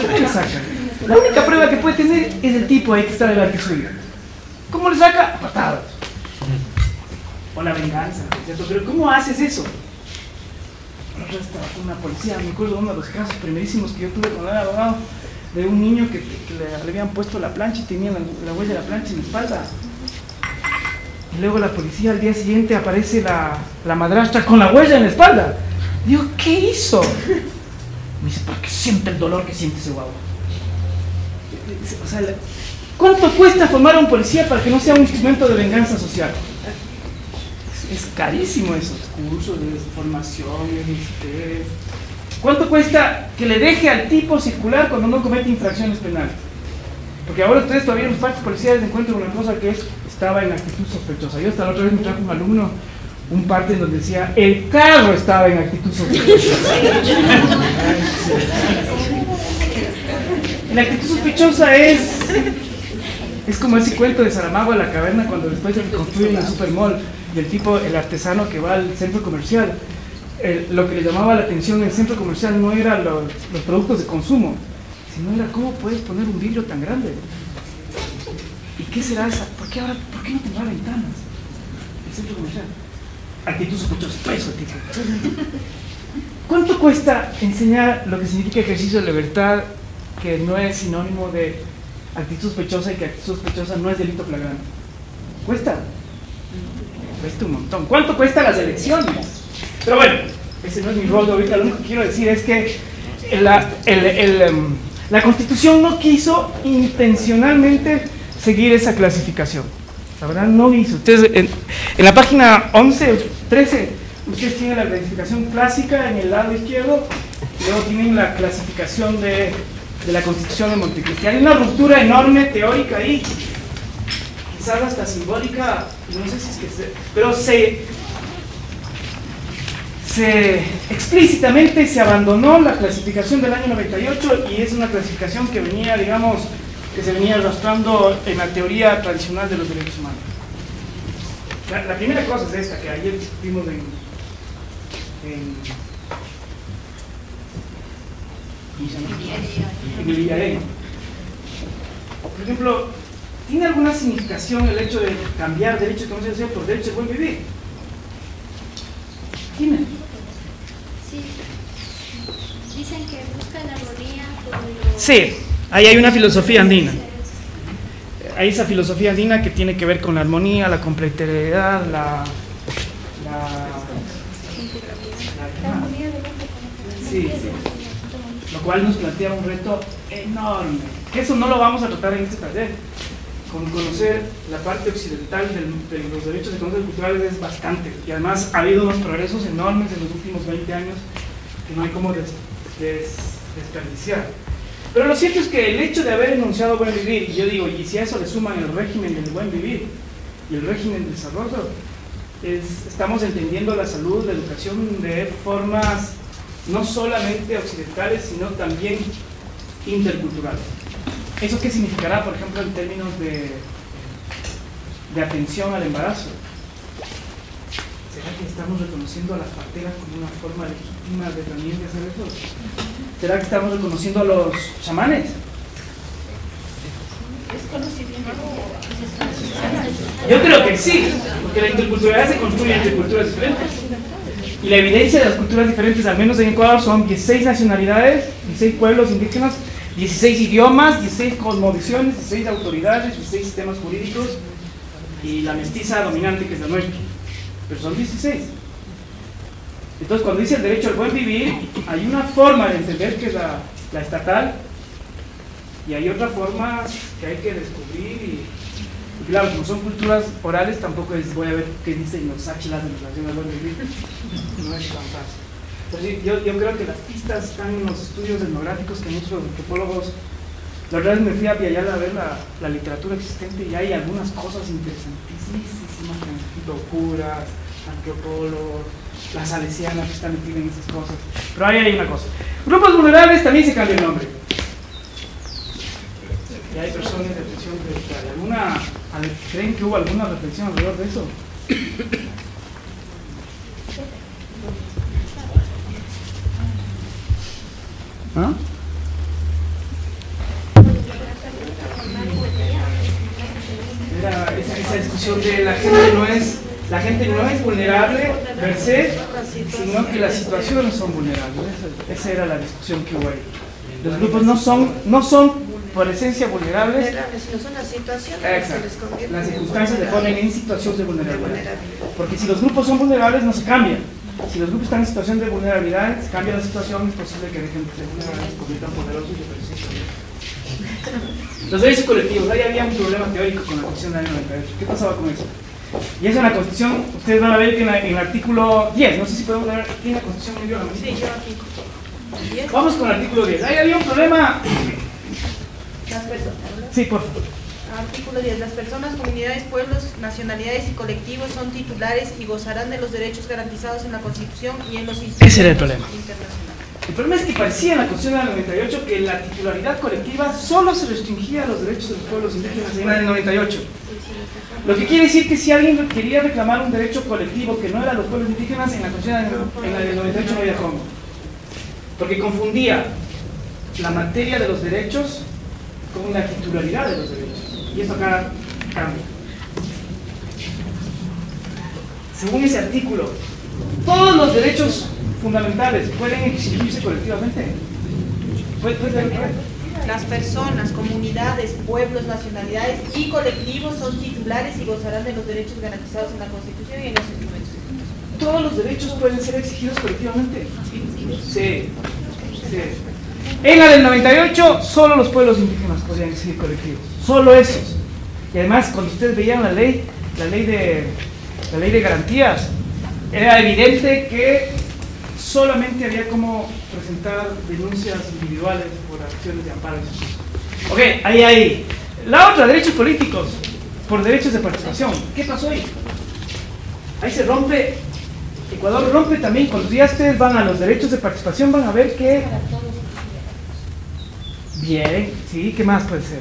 Speaker 2: ¿Cómo le sacan? La única prueba que puede tener es el tipo ahí que está delante suyo. ¿Cómo le saca? Patadas. O la venganza, ¿cierto? Pero ¿cómo haces eso? Una policía, me acuerdo de uno de los casos primerísimos que yo tuve cuando era abogado, de un niño que le habían puesto la plancha y tenía la huella de la plancha en la espalda. Y luego la policía al día siguiente aparece la madrastra con la huella en la espalda. Digo, ¿qué hizo? Me dice, porque siente el dolor que siente ese guagua. O sea, ¿cuánto cuesta formar a un policía para que no sea un instrumento de venganza social? Es carísimo esos cursos de formación, ¿cuánto cuesta que le deje al tipo circular cuando no comete infracciones penales? Porque ahora ustedes todavía en los parques policiales encuentran una cosa que estaba en actitud sospechosa. Yo hasta la otra vez me trajo un alumno un parte en donde decía, el carro estaba en actitud sospechosa. La actitud sospechosa es como ese cuento de Saramago de la caverna cuando después se construye un supermall y el tipo, el artesano que va al centro comercial, lo que le llamaba la atención en el centro comercial no eran los productos de consumo, sino era cómo puedes poner un vidrio tan grande. ¿Y qué será esa? ¿Por qué no tendrá ventanas el centro comercial? Actitud sospechosa, eso tipo. ¿Cuánto cuesta enseñar lo que significa ejercicio de libertad, que no es sinónimo de actitud sospechosa y que actitud sospechosa no es delito flagrante? ¿Cuesta? Cuesta un montón. ¿Cuánto cuesta las elecciones? Pero bueno, ese no es mi rol ahorita. Lo único que quiero decir es que la Constitución no quiso intencionalmente seguir esa clasificación. La verdad no hizo. Ustedes en la página 11, 13, ustedes tienen la clasificación clásica en el lado izquierdo y luego tienen la clasificación de la Constitución de Montecristi. Hay una ruptura enorme teórica ahí, quizás hasta simbólica, no sé si es que pero explícitamente se abandonó la clasificación del año 98 y es una clasificación que venía, digamos, que se venía arrastrando en la teoría tradicional de los derechos humanos. La primera cosa es esta que ayer vimos en el Villareno. Por ejemplo, ¿tiene alguna significación el hecho de cambiar derecho de conciencia por derecho de buen vivir? ¿Tiene?
Speaker 4: Sí. Dicen que buscan armonía con lo...
Speaker 2: Sí, ahí hay una filosofía andina. Hay esa filosofía andina que tiene que ver con la armonía, la complementariedad, sí. Lo cual nos plantea un reto enorme. Eso no lo vamos a tratar en este taller. Con conocer la parte occidental de los derechos económicos y culturales es bastante. Y además ha habido unos progresos enormes en los últimos 20 años que no hay como desperdiciar. Pero lo cierto es que el hecho de haber enunciado buen vivir, y yo digo, y si a eso le suman el régimen del buen vivir y el régimen del desarrollo, estamos entendiendo la salud, la educación de formas no solamente occidentales, sino también interculturales. ¿Eso qué significará, por ejemplo, en términos de atención al embarazo? ¿Será que estamos reconociendo a las parteras como una forma legítima de también de hacer eso? ¿Será que estamos reconociendo a los chamanes? Yo creo que sí, porque la interculturalidad se construye entre culturas diferentes. Y la evidencia de las culturas diferentes, al menos en Ecuador, son 16 nacionalidades, 16 pueblos indígenas, 16 idiomas, 16 cosmovisiones, 16 autoridades, 16 sistemas jurídicos y la mestiza dominante que es la nuestra. Pero son 16. Entonces, cuando dice el derecho al buen vivir, hay una forma de entender que es la estatal y hay otra forma que hay que descubrir y claro, como son culturas orales, tampoco voy a ver qué dicen los áchilas en relación al buen vivir. No es tan fácil. Entonces, yo creo que las pistas están en los estudios etnográficos que muchos antropólogos. La verdad es que me fui a Villayala a ver la literatura existente y hay algunas cosas interesantísimas que han escrito curas, antropólogos, las salesianas que están metidas en esas cosas. Pero ahí hay una cosa. Grupos vulnerables también se cambia el nombre. Y hay personas de atención prioritaria. ¿Creen que hubo alguna reflexión alrededor de eso? ¿Ah? Era esa discusión de la gente no es vulnerable per se, sino que las situaciones son vulnerables. Esa era la discusión que hubo ahí. Los grupos no son por esencia vulnerables.
Speaker 6: No son las situaciones que
Speaker 2: Exacto.
Speaker 6: les convierten
Speaker 2: Las
Speaker 6: en
Speaker 2: circunstancias le ponen en situación de
Speaker 6: de
Speaker 2: vulnerabilidad.
Speaker 6: vulnerabilidad.
Speaker 2: Porque si los grupos son vulnerables, no se cambian. Si los grupos están en situación de vulnerabilidad, se cambia la situación, es posible que dejen de ser vulnerables, se conviertan poderosos y opresivos. Los derechos colectivos, ahí había un problema teórico con la Constitución del año 98. ¿Qué pasaba con eso? Y eso en la Constitución, ustedes van a ver que en el artículo 10, no sé si podemos ver aquí en la Constitución.
Speaker 6: Sí, yo aquí. ¿10?
Speaker 2: Vamos con el artículo 10. Ahí había un problema.
Speaker 6: Las personas.
Speaker 2: Sí, por favor.
Speaker 6: Artículo 10. Las personas, comunidades, pueblos, nacionalidades y colectivos son titulares y gozarán de los derechos garantizados en la Constitución y en los instrumentos
Speaker 2: Ese era el problema.
Speaker 6: internacionales.
Speaker 2: El problema es que parecía en la Constitución del 98 que la titularidad colectiva solo se restringía a los derechos de los pueblos indígenas en el 98. Lo que quiere decir que si alguien quería reclamar un derecho colectivo que no era los pueblos indígenas, en la Constitución en la del 98 no había cómo. Porque confundía la materia de los derechos con la titularidad de los derechos. Y eso acá cambia. Según ese artículo, todos los derechos fundamentales pueden exigirse colectivamente. ¿Puedes ver otra vez?
Speaker 6: Las personas, comunidades, pueblos, nacionalidades y colectivos son titulares y gozarán de los derechos garantizados en la Constitución y en los instrumentos internacionales.
Speaker 2: ¿Todos los derechos pueden ser exigidos colectivamente? Sí. En la del 98, solo los pueblos indígenas podían exigir colectivos. Solo esos. Y además, cuando ustedes veían la ley de garantías, era evidente que solamente había como presentar denuncias individuales por acciones de amparo. Ok, ahí. La otra, derechos políticos por derechos de participación. ¿Qué pasó ahí? Ahí se rompe. Ecuador rompe también. Cuando ya ustedes van a los derechos de participación, van a ver que... Bien, sí, ¿qué más puede ser?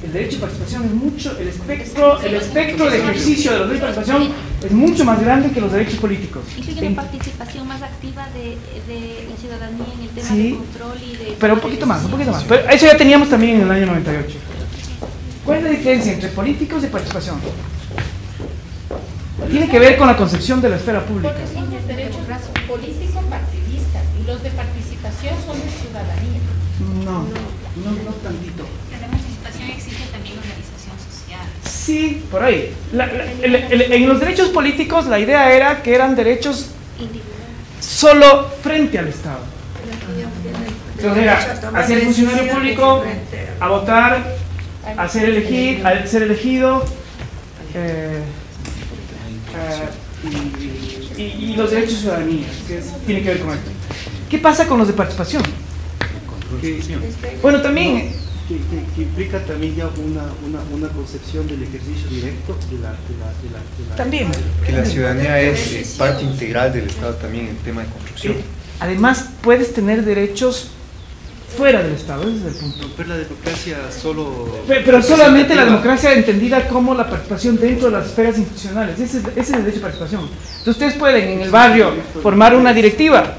Speaker 2: El derecho de participación es mucho, el espectro de ejercicio de los derechos de participación es mucho más grande que los derechos políticos.
Speaker 4: Incluye una participación más activa de la ciudadanía en el tema
Speaker 2: Sí,
Speaker 4: de control y de...
Speaker 2: pero un poquito más. Pero eso ya teníamos también en el año 98. ¿Cuál es la diferencia entre políticos y participación? Tiene que ver con la concepción de la esfera pública.
Speaker 5: Porque son los derechos políticos partidistas y los de participación son de ciudadanía.
Speaker 2: No tantito.
Speaker 5: La participación exige también organización social.
Speaker 2: Sí, por ahí. En los derechos políticos la idea era que eran derechos solo frente al Estado. Entonces era a ser funcionario público, a votar, a ser elegido, y los derechos de ciudadanía, tiene que ver con esto. ¿Qué pasa con los de participación? Bueno, también...
Speaker 3: Que implica también ya una concepción del ejercicio directo de la
Speaker 2: También.
Speaker 7: Que la ciudadanía es parte integral del Estado también en el tema de construcción.
Speaker 2: Además, puedes tener derechos fuera del Estado, ese es el punto.
Speaker 3: romper la democracia solo...
Speaker 2: Pero solamente la democracia entendida como la participación dentro de las esferas institucionales. Ese es el derecho de participación. Entonces ustedes pueden en el barrio formar una directiva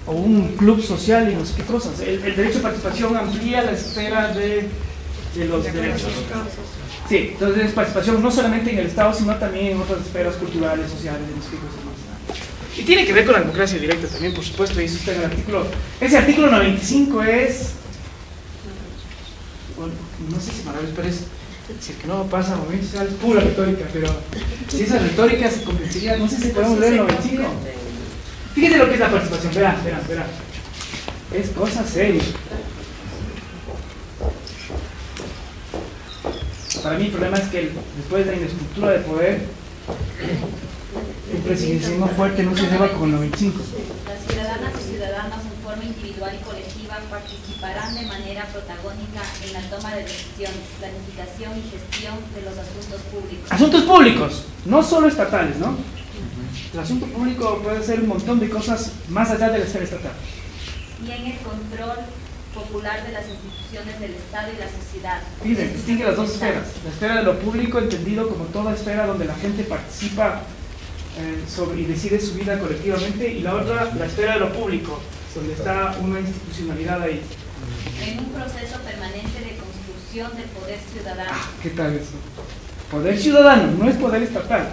Speaker 2: o un club social y no sé qué cosas. El derecho de participación amplía la esfera de los derechos. Sí, entonces es participación no solamente en el Estado, sino también en otras esferas culturales, sociales, no sé qué cosas más. Y tiene que ver con la democracia directa también, por supuesto, dice usted en el artículo. Ese artículo 95 es... Bueno, no sé si maravilloso, pero es... Si el que no pasa momentos es pura retórica, pero si esa retórica se convertiría, no sé si podemos leer el 95. Fíjense lo que es la participación, verán. Es cosa seria. Para mí el problema es que después de la infraestructura de poder, el presidencialismo fuerte no se lleva con el 95.
Speaker 8: Las ciudadanas y ciudadanos en forma individual y colectiva participarán de manera protagónica en la toma de decisiones, planificación y gestión de los asuntos públicos.
Speaker 2: Asuntos públicos, no solo estatales, ¿no? El asunto público puede ser un montón de cosas más allá de la esfera estatal.
Speaker 8: Y en el control popular de las instituciones del Estado y la sociedad.
Speaker 2: Fíjense, distingue las dos esferas. La esfera de lo público, entendido como toda esfera donde la gente participa y decide su vida colectivamente, y la otra, la esfera de lo público, donde está una institucionalidad ahí.
Speaker 8: En un proceso permanente de construcción del poder ciudadano.
Speaker 2: ¿Qué tal eso? Poder ciudadano, no es poder estatal.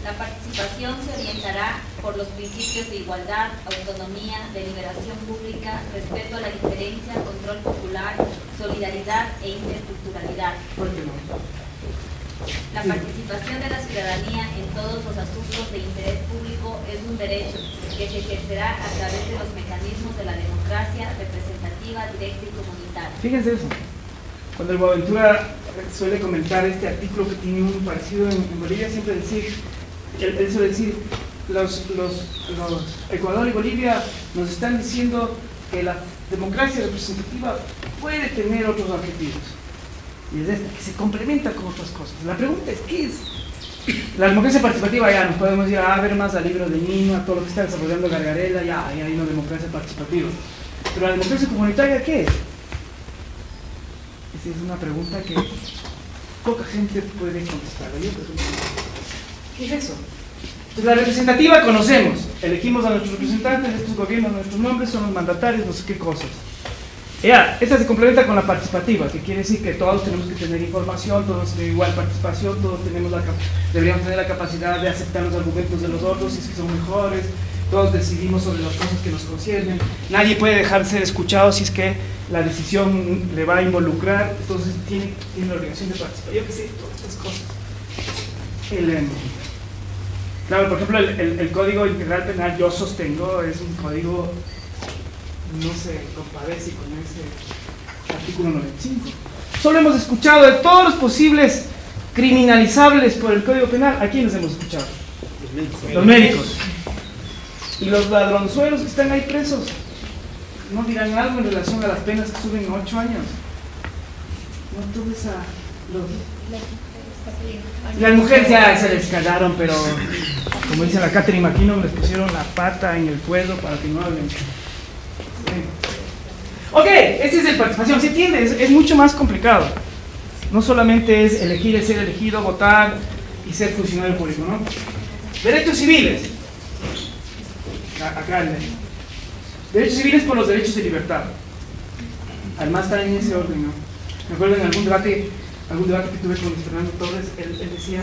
Speaker 8: La participación se orientará por los principios de igualdad, autonomía, deliberación pública, respeto a la diferencia, control popular, solidaridad e interculturalidad. La participación de la ciudadanía en todos los asuntos de interés público es un derecho que se ejercerá a través de los mecanismos de la democracia representativa, directa y comunitaria.
Speaker 2: Fíjense eso. Cuando el Boaventura suele comentar este artículo que tiene un parecido en Bolivia, siempre decir, él suele decir, los Ecuador y Bolivia nos están diciendo que la democracia representativa puede tener otros objetivos. Y es esta, que se complementa con otras cosas. La pregunta es, ¿qué es? La democracia participativa ya nos podemos ir a ver más al libro de Nino, a todo lo que está desarrollando Gargarella, ya hay una democracia participativa. Pero la democracia comunitaria, ¿qué es? Esa es una pregunta que poca gente puede contestar. ¿Qué es eso? Entonces, la representativa conocemos, elegimos a nuestros representantes, estos gobiernos, nuestros nombres son los mandatarios, no sé qué cosas. Esta se complementa con la participativa, que quiere decir que todos tenemos que tener información, todos tenemos igual participación, todos deberíamos tener la capacidad de aceptar los argumentos de los otros si es que son mejores, todos decidimos sobre las cosas que nos conciernen, nadie puede dejar de ser escuchado si es que la decisión le va a involucrar, entonces tiene la obligación de participar. Yo qué sé, todas estas cosas. Claro, por ejemplo, el Código Integral Penal, yo sostengo, es un código, no se compadece con ese artículo 95. Solo hemos escuchado de todos los posibles criminalizables por el Código Penal. ¿A quiénes hemos escuchado? Los médicos. Y los ladronzuelos que están ahí presos, ¿no dirán algo en relación a las penas que suben 8 años? No, tú ves a las mujeres ya se les cagaron, pero como dice la Catherine McKinnon, les pusieron la pata en el cuello para que no hablen. Ok, ese es el participación, ¿se entiende? Es mucho más complicado. No solamente es elegir, ser elegido, votar y ser funcionario público, ¿no? Derechos civiles. Acá el derechos civiles por los derechos de libertad. Además está en ese orden, ¿no? Me acuerdo en algún debate que tuve con Luis Fernando Torres, él decía,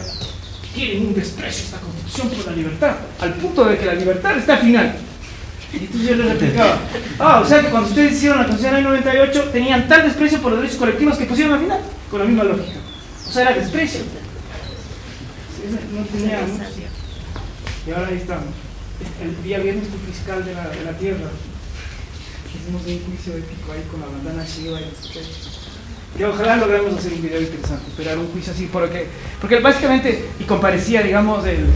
Speaker 2: quieren un desprecio esta constitución por la libertad, al punto de que la libertad está al final. Y entonces yo le replicaba, o sea que cuando ustedes hicieron la constitución en el 98 tenían tal desprecio por los derechos colectivos que pusieron al final, con la misma lógica. O sea, era desprecio. No teníamos. Y ahora ahí estamos. El día viernes fue fiscal de la tierra. Hicimos un juicio ético ahí con la bandana Shiva y que ojalá logremos hacer un video interesante, pero era un juicio así, porque básicamente, y comparecía, digamos, el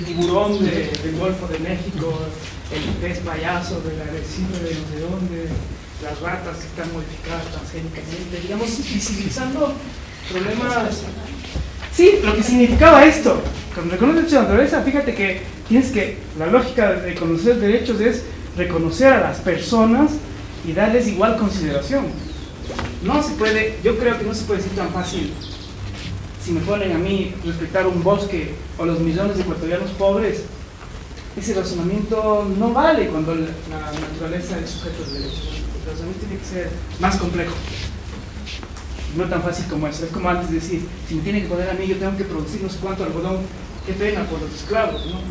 Speaker 2: tiburón del Golfo de México, el pez payaso del arrecife de no sé dónde, las ratas que están modificadas transgénicamente, digamos, visibilizando problemas. Sí, lo que significaba esto, cuando reconoces derechos de naturaleza, fíjate que la lógica de conocer derechos es reconocer a las personas y darles igual consideración. No se puede, yo creo que no se puede decir tan fácil. Si me ponen a mí respetar un bosque o los millones de ecuatorianos pobres, ese razonamiento no vale cuando la naturaleza es sujeto de derechos. El razonamiento tiene que ser más complejo. No tan fácil como eso. Es como antes decir, si me tienen que poner a mí, yo tengo que producir no sé cuánto algodón. Qué pena por los esclavos, ¿no?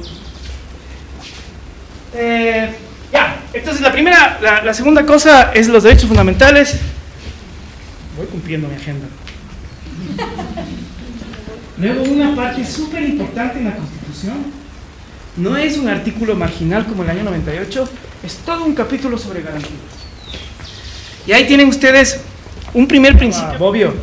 Speaker 2: Entonces la segunda cosa es los derechos fundamentales. Voy cumpliendo mi agenda. Luego, una parte súper importante en la Constitución no es un artículo marginal como el año 98, es todo un capítulo sobre garantías. Y ahí tienen ustedes un primer principio. Bobbio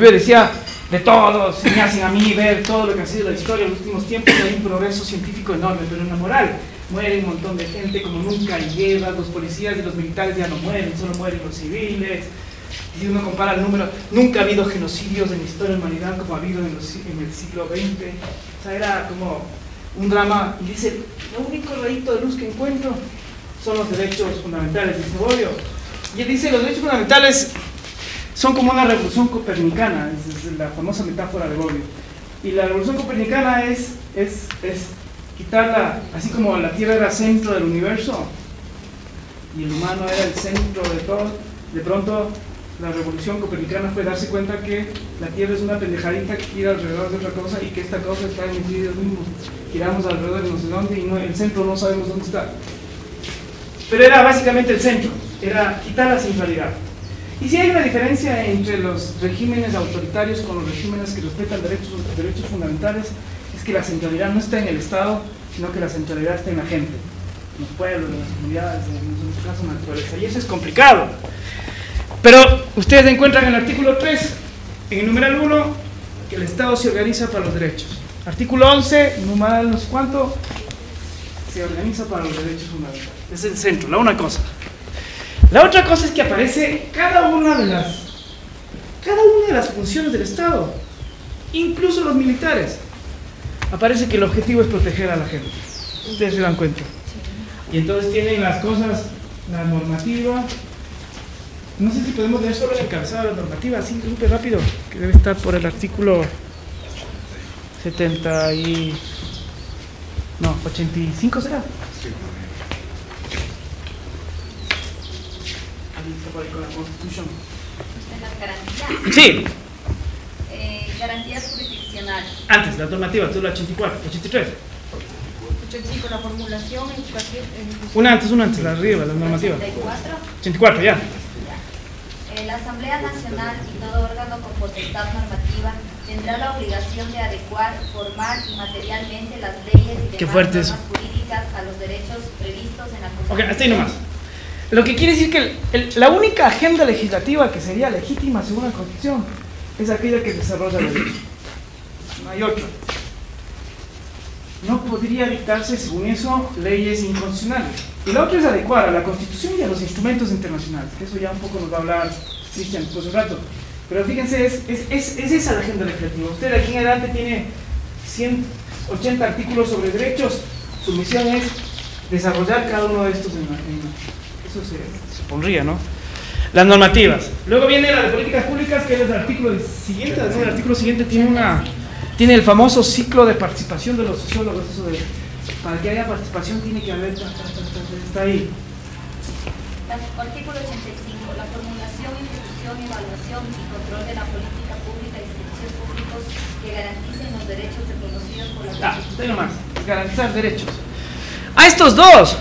Speaker 2: decía, de todos, se me hacen a mí ver todo lo que ha sido la historia en los últimos tiempos, hay un progreso científico enorme, pero en la moral muere un montón de gente como nunca en guerras, los policías y los militares ya no mueren, solo mueren los civiles. Y si uno compara el número, nunca ha habido genocidios en la historia de la humanidad como ha habido en el siglo XX. O sea, era como un drama. Y dice, el único rayito de luz que encuentro son los derechos fundamentales, dice Bobbio. Y él dice, los derechos fundamentales son como una revolución copernicana, es la famosa metáfora de Bobbio. Y la revolución copernicana es quitarla, así como la Tierra era centro del universo y el humano era el centro de todo, de pronto la revolución copernicana fue darse cuenta que la Tierra es una pendejadita que gira alrededor de otra cosa y que esta cosa está en el medio mismo. Giramos alrededor de no sé dónde y no, el centro no sabemos dónde está. Pero era básicamente el centro, era quitar la centralidad. Y si hay una diferencia entre los regímenes autoritarios con los regímenes que respetan derechos fundamentales, es que la centralidad no está en el Estado, sino que la centralidad está en la gente, en los pueblos, en las comunidades, en nuestro caso naturaleza. Y eso es complicado. Pero ustedes encuentran en el artículo 3, en el numeral 1, que el Estado se organiza para los derechos. Artículo 11, numeral no sé cuánto, se organiza para los derechos fundamentales. Es el centro, la una cosa. La otra cosa es que aparece cada una de las funciones del Estado, incluso los militares. Aparece que el objetivo es proteger a la gente. Ustedes se dan cuenta. Y entonces tienen las cosas, la normativa. No sé si podemos leer solo el encabezado de la normativa, así súper rápido, que debe estar por el artículo 85 será. Con la Constitución. Sí.
Speaker 8: Garantías jurisdiccionales.
Speaker 2: Antes, la normativa, tú la 84, 83.
Speaker 6: 85, la formulación, educación.
Speaker 2: Una antes, la arriba, la normativa. 84, ya.
Speaker 8: La Asamblea Nacional y todo órgano con potestad normativa tendrá la obligación de adecuar formal y materialmente las leyes y demás normas jurídicas a los derechos previstos en la Constitución.
Speaker 2: Ok, hasta ahí nomás. Lo que quiere decir que la única agenda legislativa que sería legítima según la Constitución es aquella que desarrolla la ley. No hay otra. No podría dictarse, según eso, leyes inconstitucionales. Y la otra es adecuar a la Constitución y a los instrumentos internacionales, que eso ya un poco nos va a hablar Cristian después de un rato. Pero fíjense, es esa la agenda legislativa. Usted de aquí en adelante tiene 180 artículos sobre derechos. Su misión es desarrollar cada uno de estos en eso se supondría, ¿no? Las normativas. Luego viene la de políticas públicas, que es el artículo siguiente. ¿No? El artículo siguiente tiene el famoso ciclo de participación de los sociólogos. Eso de, para que haya participación tiene que haber, está ahí.
Speaker 8: Artículo 85. La formulación, ejecución, evaluación y control de la política pública y servicios públicos que garanticen los derechos reconocidos por la Constitución.
Speaker 2: Está ahí nomás, garantizar derechos. A estos dos,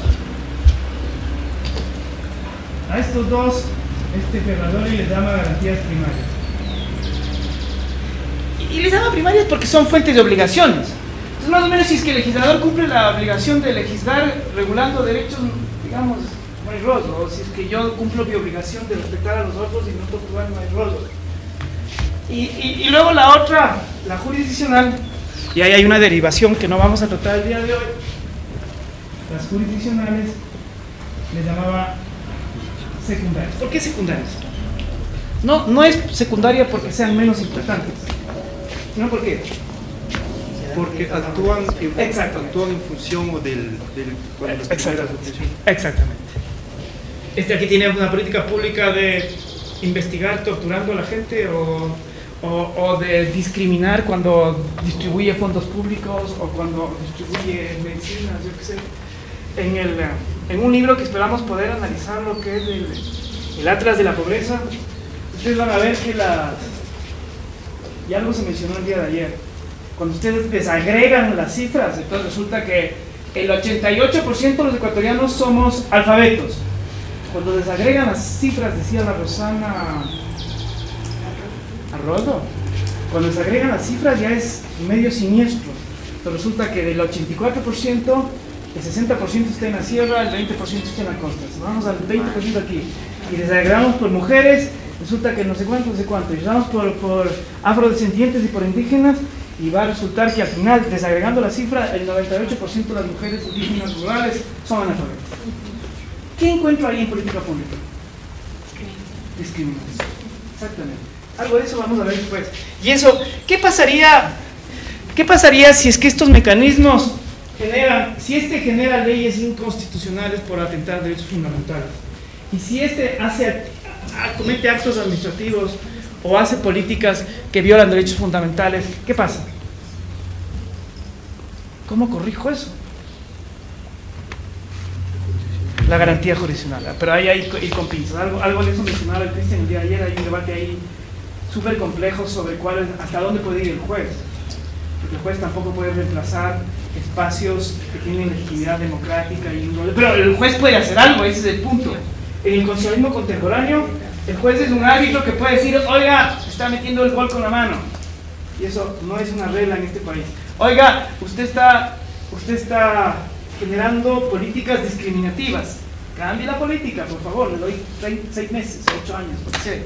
Speaker 2: Ferradori les llama garantías primarias. Y les llama primarias porque son fuentes de obligaciones. Entonces, más o menos, si es que el legislador cumple la obligación de legislar regulando derechos, digamos, no hay rollo. O si es que yo cumplo mi obligación de respetar a los otros y no torturar, no hay rollo. Y luego la otra, la jurisdiccional, y ahí hay una derivación que no vamos a tratar el día de hoy. Las jurisdiccionales les llamaba secundarias. ¿Por qué secundarias? No es secundaria porque sean menos importantes, sino porque
Speaker 3: actúan en función o
Speaker 2: exactamente. Aquí tiene una política pública de investigar torturando a la gente o de discriminar cuando distribuye fondos públicos o cuando distribuye medicinas, yo qué sé. En un libro que esperamos poder analizar lo que es el Atlas de la Pobreza, ustedes van a ver que y algo se mencionó el día de ayer, cuando ustedes desagregan las cifras, entonces resulta que el 88% de los ecuatorianos somos alfabetos. Cuando desagregan las cifras, decía la Rosana Arroyo, cuando desagregan las cifras ya es medio siniestro. Entonces resulta que del 84%, el 60% está en la sierra, el 20% está en la costa. Si vamos al 20% aquí y desagregamos por mujeres, resulta que no sé cuánto, y vamos por afrodescendientes y por indígenas, y va a resultar que al final, desagregando la cifra, el 98% de las mujeres indígenas rurales son analfabetas. ¿Qué encuentro ahí en política pública? Discriminación. Exactamente. Algo de eso vamos a ver después. Y eso, ¿qué pasaría si es que estos mecanismos genera leyes inconstitucionales por atentar derechos fundamentales? Y si comete actos administrativos o hace políticas que violan derechos fundamentales, ¿qué pasa? ¿Cómo corrijo eso? la garantía jurisdiccional. Pero ahí hay ir con pinzas. Algo de eso mencionaba el Cristian el día de ayer. Hay un debate ahí súper complejo sobre hasta dónde puede ir el juez. Porque el juez tampoco puede reemplazar espacios que tienen legitimidad democrática. Pero el juez puede hacer algo, ese es el punto. En el constitucionalismo contemporáneo, el juez es un árbitro que puede decir, oiga, está metiendo el gol con la mano. Y eso no es una regla en este país. Oiga, usted está generando políticas discriminativas. Cambie la política, por favor, le doy 6 meses, 8 años, por qué.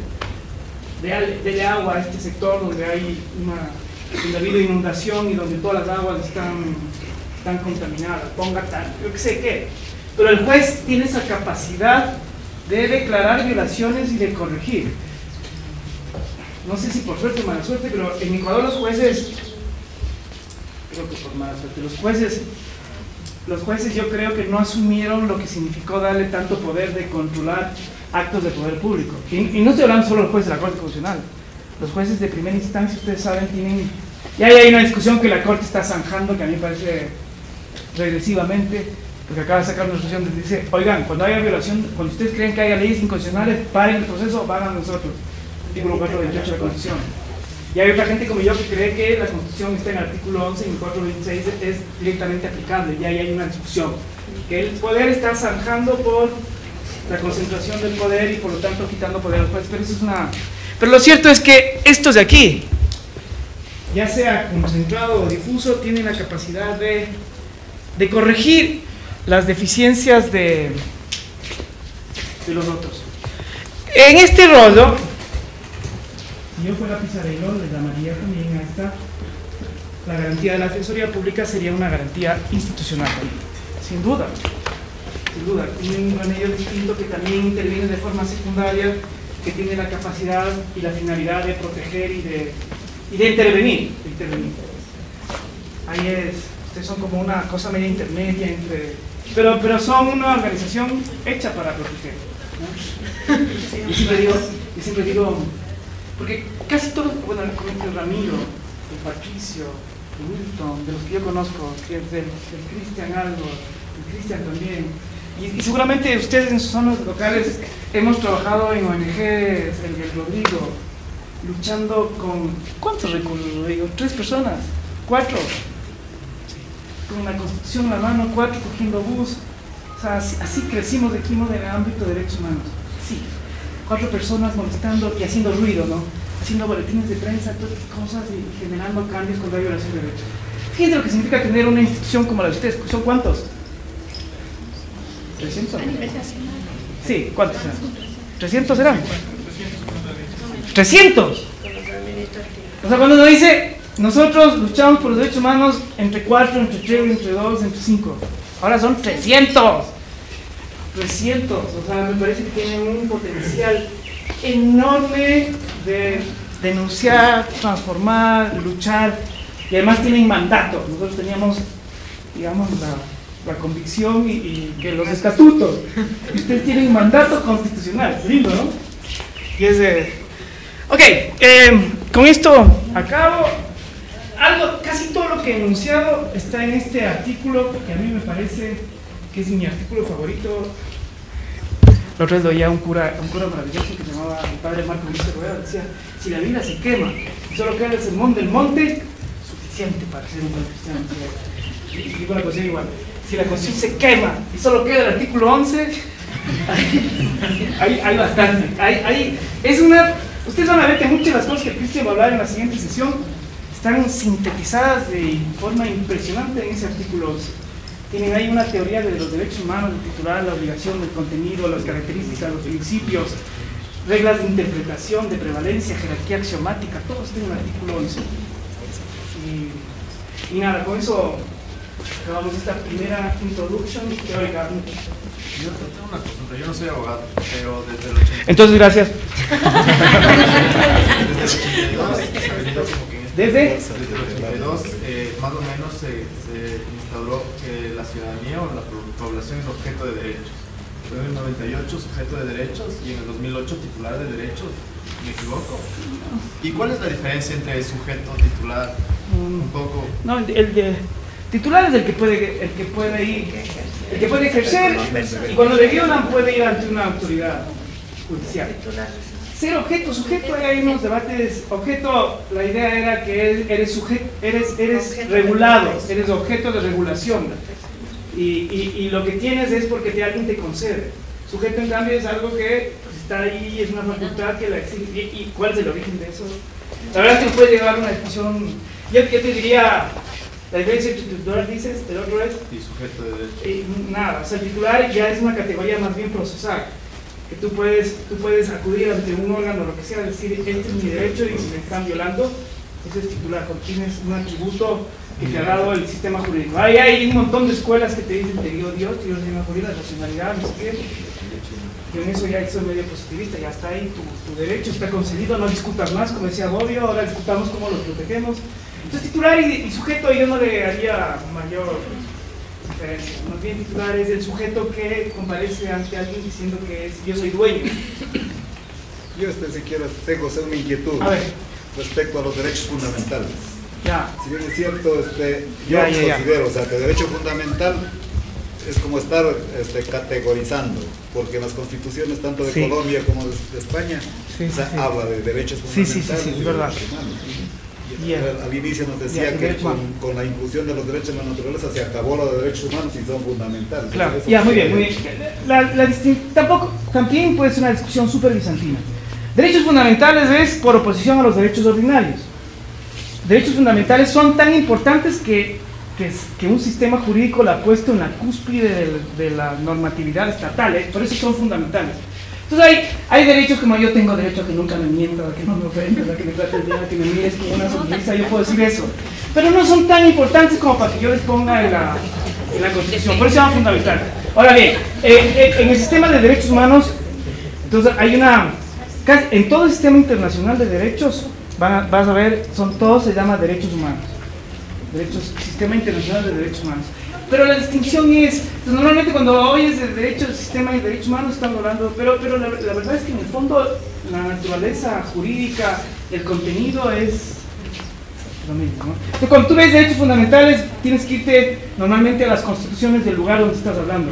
Speaker 2: Dele agua a este sector donde donde ha habido inundación y donde todas las aguas están contaminadas. Ponga yo qué sé qué. Pero el juez tiene esa capacidad de declarar violaciones y de corregir. No sé si por suerte o mala suerte, pero en Ecuador los jueces, creo que por mala suerte, los jueces yo creo que no asumieron lo que significó darle tanto poder de controlar actos de poder público. Y no estoy hablando solo de los jueces de la Corte Constitucional. Los jueces de primera instancia, ustedes saben, ya hay una discusión que la Corte está zanjando, que a mí me parece regresivamente, porque acaba de sacar una resolución donde dice, oigan, cuando haya violación, cuando ustedes creen que haya leyes inconstitucionales, paren el proceso, van a nosotros. Artículo 428 de la Constitución. Y hay otra gente como yo que cree que la Constitución está en el artículo 11 y el 426 es directamente aplicable, y ahí hay una discusión. Que el poder está zanjando por la concentración del poder y por lo tanto quitando poder al juez, pero eso es Pero lo cierto es que estos de aquí, ya sea concentrado o difuso, tienen la capacidad de corregir las deficiencias de los otros. En este rollo, si yo fuera Pizarello, le llamaría también a esta, la garantía de la Defensoría Pública sería una garantía institucional, sin duda. Sin duda, un medio distinto que también interviene de forma secundaria, que tiene la capacidad y la finalidad de proteger y de intervenir. Ahí ustedes son como una cosa media intermedia entre... Pero son una organización hecha para proteger, ¿no? Y siempre digo, porque casi todos, bueno, el Ramiro, el Patricio, el Milton, de los que yo conozco, del Cristian algo, el Cristian también, y seguramente ustedes en sus zonas locales hemos trabajado en ONGs, el Rodrigo, luchando con... ¿Cuántos recursos, Rodrigo? 3 personas, 4, con la Constitución en la mano, 4 cogiendo bus. O sea, así crecimos de en el ámbito de derechos humanos. Sí, 4 personas molestando y haciendo ruido, ¿no? Haciendo boletines de prensa, todas estas cosas y generando cambios cuando hay violación de derechos. Fíjense lo que significa tener una institución como la de ustedes. ¿Son cuántos? ¿300? Sí, ¿cuántos eran? ¿300 eran? ¡300! O sea, cuando uno dice, nosotros luchamos por los derechos humanos entre 4, entre 3, entre 2, entre 5. Ahora son 300. 300, o sea, me parece que tienen un potencial enorme de denunciar, transformar, luchar, y además tienen mandato. Nosotros teníamos, digamos, la convicción y que los estatutos, y ustedes tienen un mandato constitucional, lindo, ¿no? Y es de... Ok, con esto acabo. Casi todo lo que he enunciado está en este artículo que a mí me parece que es mi artículo favorito. La otra vez oía un cura maravilloso que se llamaba el padre Marco Luis Rueda, decía, si la Biblia se quema y solo queda el sermón del monte, suficiente para ser un buen cristiano. Y digo la cuestión igual, si la Constitución se quema y solo queda el artículo 11, hay bastante. Ustedes van a ver que muchas de las cosas que Cristian va a hablar en la siguiente sesión están sintetizadas de forma impresionante en ese artículo 11. Tienen ahí una teoría de los derechos humanos, el titular, la obligación, el contenido, las características, los principios, reglas de interpretación, de prevalencia, jerarquía axiomática, todo está en el artículo 11. Y nada, con eso acabamos esta primera introducción teórica.
Speaker 9: Yo tengo una consulta, yo no soy abogado, pero desde el 82...
Speaker 2: Entonces, gracias.
Speaker 9: Desde el 82, más o menos se instauró que la ciudadanía o la población es objeto de derechos. En el 98 sujeto de derechos y en el 2008 titular de derechos. ¿Me equivoco? ¿Y cuál es la diferencia entre sujeto, titular? Un poco...
Speaker 2: No, Titular es el que puede ejercer, y cuando le violan puede ir ante una autoridad judicial. Ser objeto, sujeto, hay unos debates. Objeto, la idea era que eres regulado, eres objeto de regulación, y lo que tienes es porque alguien te concede. Sujeto, en cambio, es algo que está ahí, es una facultad que la exige. ¿Y cuál es el origen de eso? La verdad es que nos puede llevar a una discusión. Yo te diría, la diferencia entre titular, dices, el otro es
Speaker 9: y sujeto de derecho.
Speaker 2: Nada, o sea, el titular ya es una categoría más bien procesal, que tú puedes acudir ante un órgano, lo que sea, decir, este es mi derecho y si me están violando, ese es titular, cuando tienes un atributo que te ha dado el sistema jurídico. Hay un montón de escuelas que te dicen, te dio Dios, te dio el sistema jurídico, la racionalidad, no sé qué. Yo en eso ya soy medio positivista, ya está ahí, tu derecho está concedido, no discutas más, como decía Bobbio, ahora discutamos cómo lo protegemos. Entonces titular y sujeto yo no le haría mayor diferencia, más bien titular es el sujeto que comparece ante alguien diciendo que yo soy dueño.
Speaker 10: Yo si quiero tengo una inquietud respecto a los derechos fundamentales.
Speaker 2: Ya.
Speaker 10: Si bien es cierto, yo considero, o sea, que derecho fundamental es como estar categorizando, porque en las constituciones tanto de Colombia como de España habla de derechos fundamentales.
Speaker 2: Sí, es verdad.
Speaker 10: Al inicio nos decía que con la inclusión de los derechos de la naturaleza se acabó lo de derechos humanos y son fundamentales.
Speaker 2: Claro, muy bien. También puede ser una discusión súper bizantina. Derechos fundamentales es por oposición a los derechos ordinarios. Derechos fundamentales son tan importantes que un sistema jurídico la ha puesto en la cúspide de la normatividad estatal, por eso son fundamentales. Entonces hay derechos como yo tengo derecho a que nunca me mientas, a que no me ofendas, a que me trates bien, a que me mires con una sonrisa, yo puedo decir eso. Pero no son tan importantes como para que yo les ponga en la Constitución, por eso se llaman fundamentales. Ahora bien, en el sistema de derechos humanos, entonces en todo el sistema internacional de derechos, vas a ver, todos se llama derechos humanos. Sistema internacional de derechos humanos. Pero la distinción es, normalmente cuando oyes de derechos, sistema de derechos humanos estamos hablando, pero la verdad es que en el fondo la naturaleza jurídica, el contenido es lo mismo, ¿no? Entonces, cuando tú ves derechos fundamentales, tienes que irte normalmente a las constituciones del lugar donde estás hablando.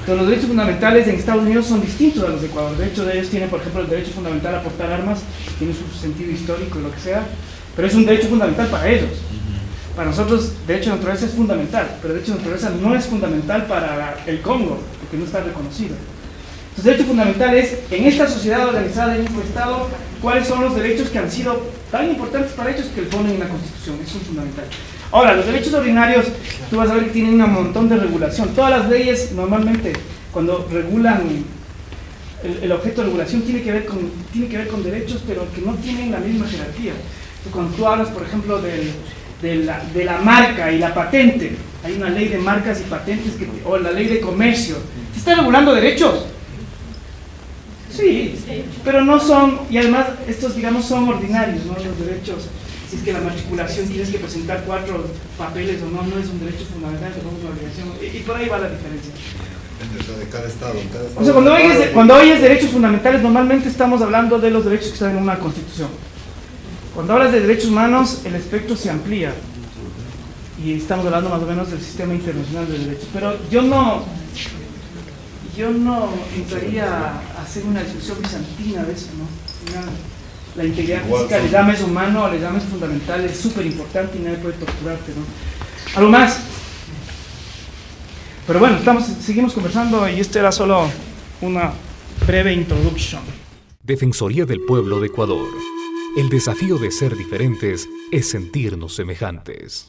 Speaker 2: Entonces, los derechos fundamentales en Estados Unidos son distintos a los de Ecuador. De hecho, ellos tienen, por ejemplo, el derecho fundamental a portar armas, tiene su sentido histórico y lo que sea, pero es un derecho fundamental para ellos. Para nosotros, derecho de naturaleza es fundamental, pero derecho de naturaleza no es fundamental para el Congo, porque no está reconocido. Entonces, derecho fundamental es, en esta sociedad organizada, en este Estado, cuáles son los derechos que han sido tan importantes para ellos que le ponen en la Constitución. Eso es fundamental. Ahora, los derechos ordinarios, tú vas a ver que tienen un montón de regulación. Todas las leyes, normalmente, cuando regulan, el objeto de regulación tiene que ver con derechos, pero que no tienen la misma jerarquía. Entonces, cuando tú hablas, por ejemplo, de la marca y la patente, hay una ley de marcas y patentes, o la ley de comercio, ¿se está regulando derechos? Sí, pero no son, y además estos digamos son ordinarios, ¿no? Los derechos, si es que la matriculación tienes que presentar 4 papeles o no es un derecho fundamental, es una obligación, y por ahí va la diferencia.
Speaker 10: De cada estado,
Speaker 2: o sea, cuando oyes derechos fundamentales, normalmente estamos hablando de los derechos que están en una constitución. Cuando hablas de derechos humanos, el espectro se amplía y estamos hablando más o menos del sistema internacional de derechos. Pero yo no entraría a hacer una discusión bizantina de eso, ¿no? La integridad física, le llames humano, le llames fundamental, es súper importante y nadie puede torturarte, ¿no? ¿Algo más? Pero bueno, seguimos conversando y esto era solo una breve introducción.
Speaker 1: Defensoría del Pueblo de Ecuador. El desafío de ser diferentes es sentirnos semejantes.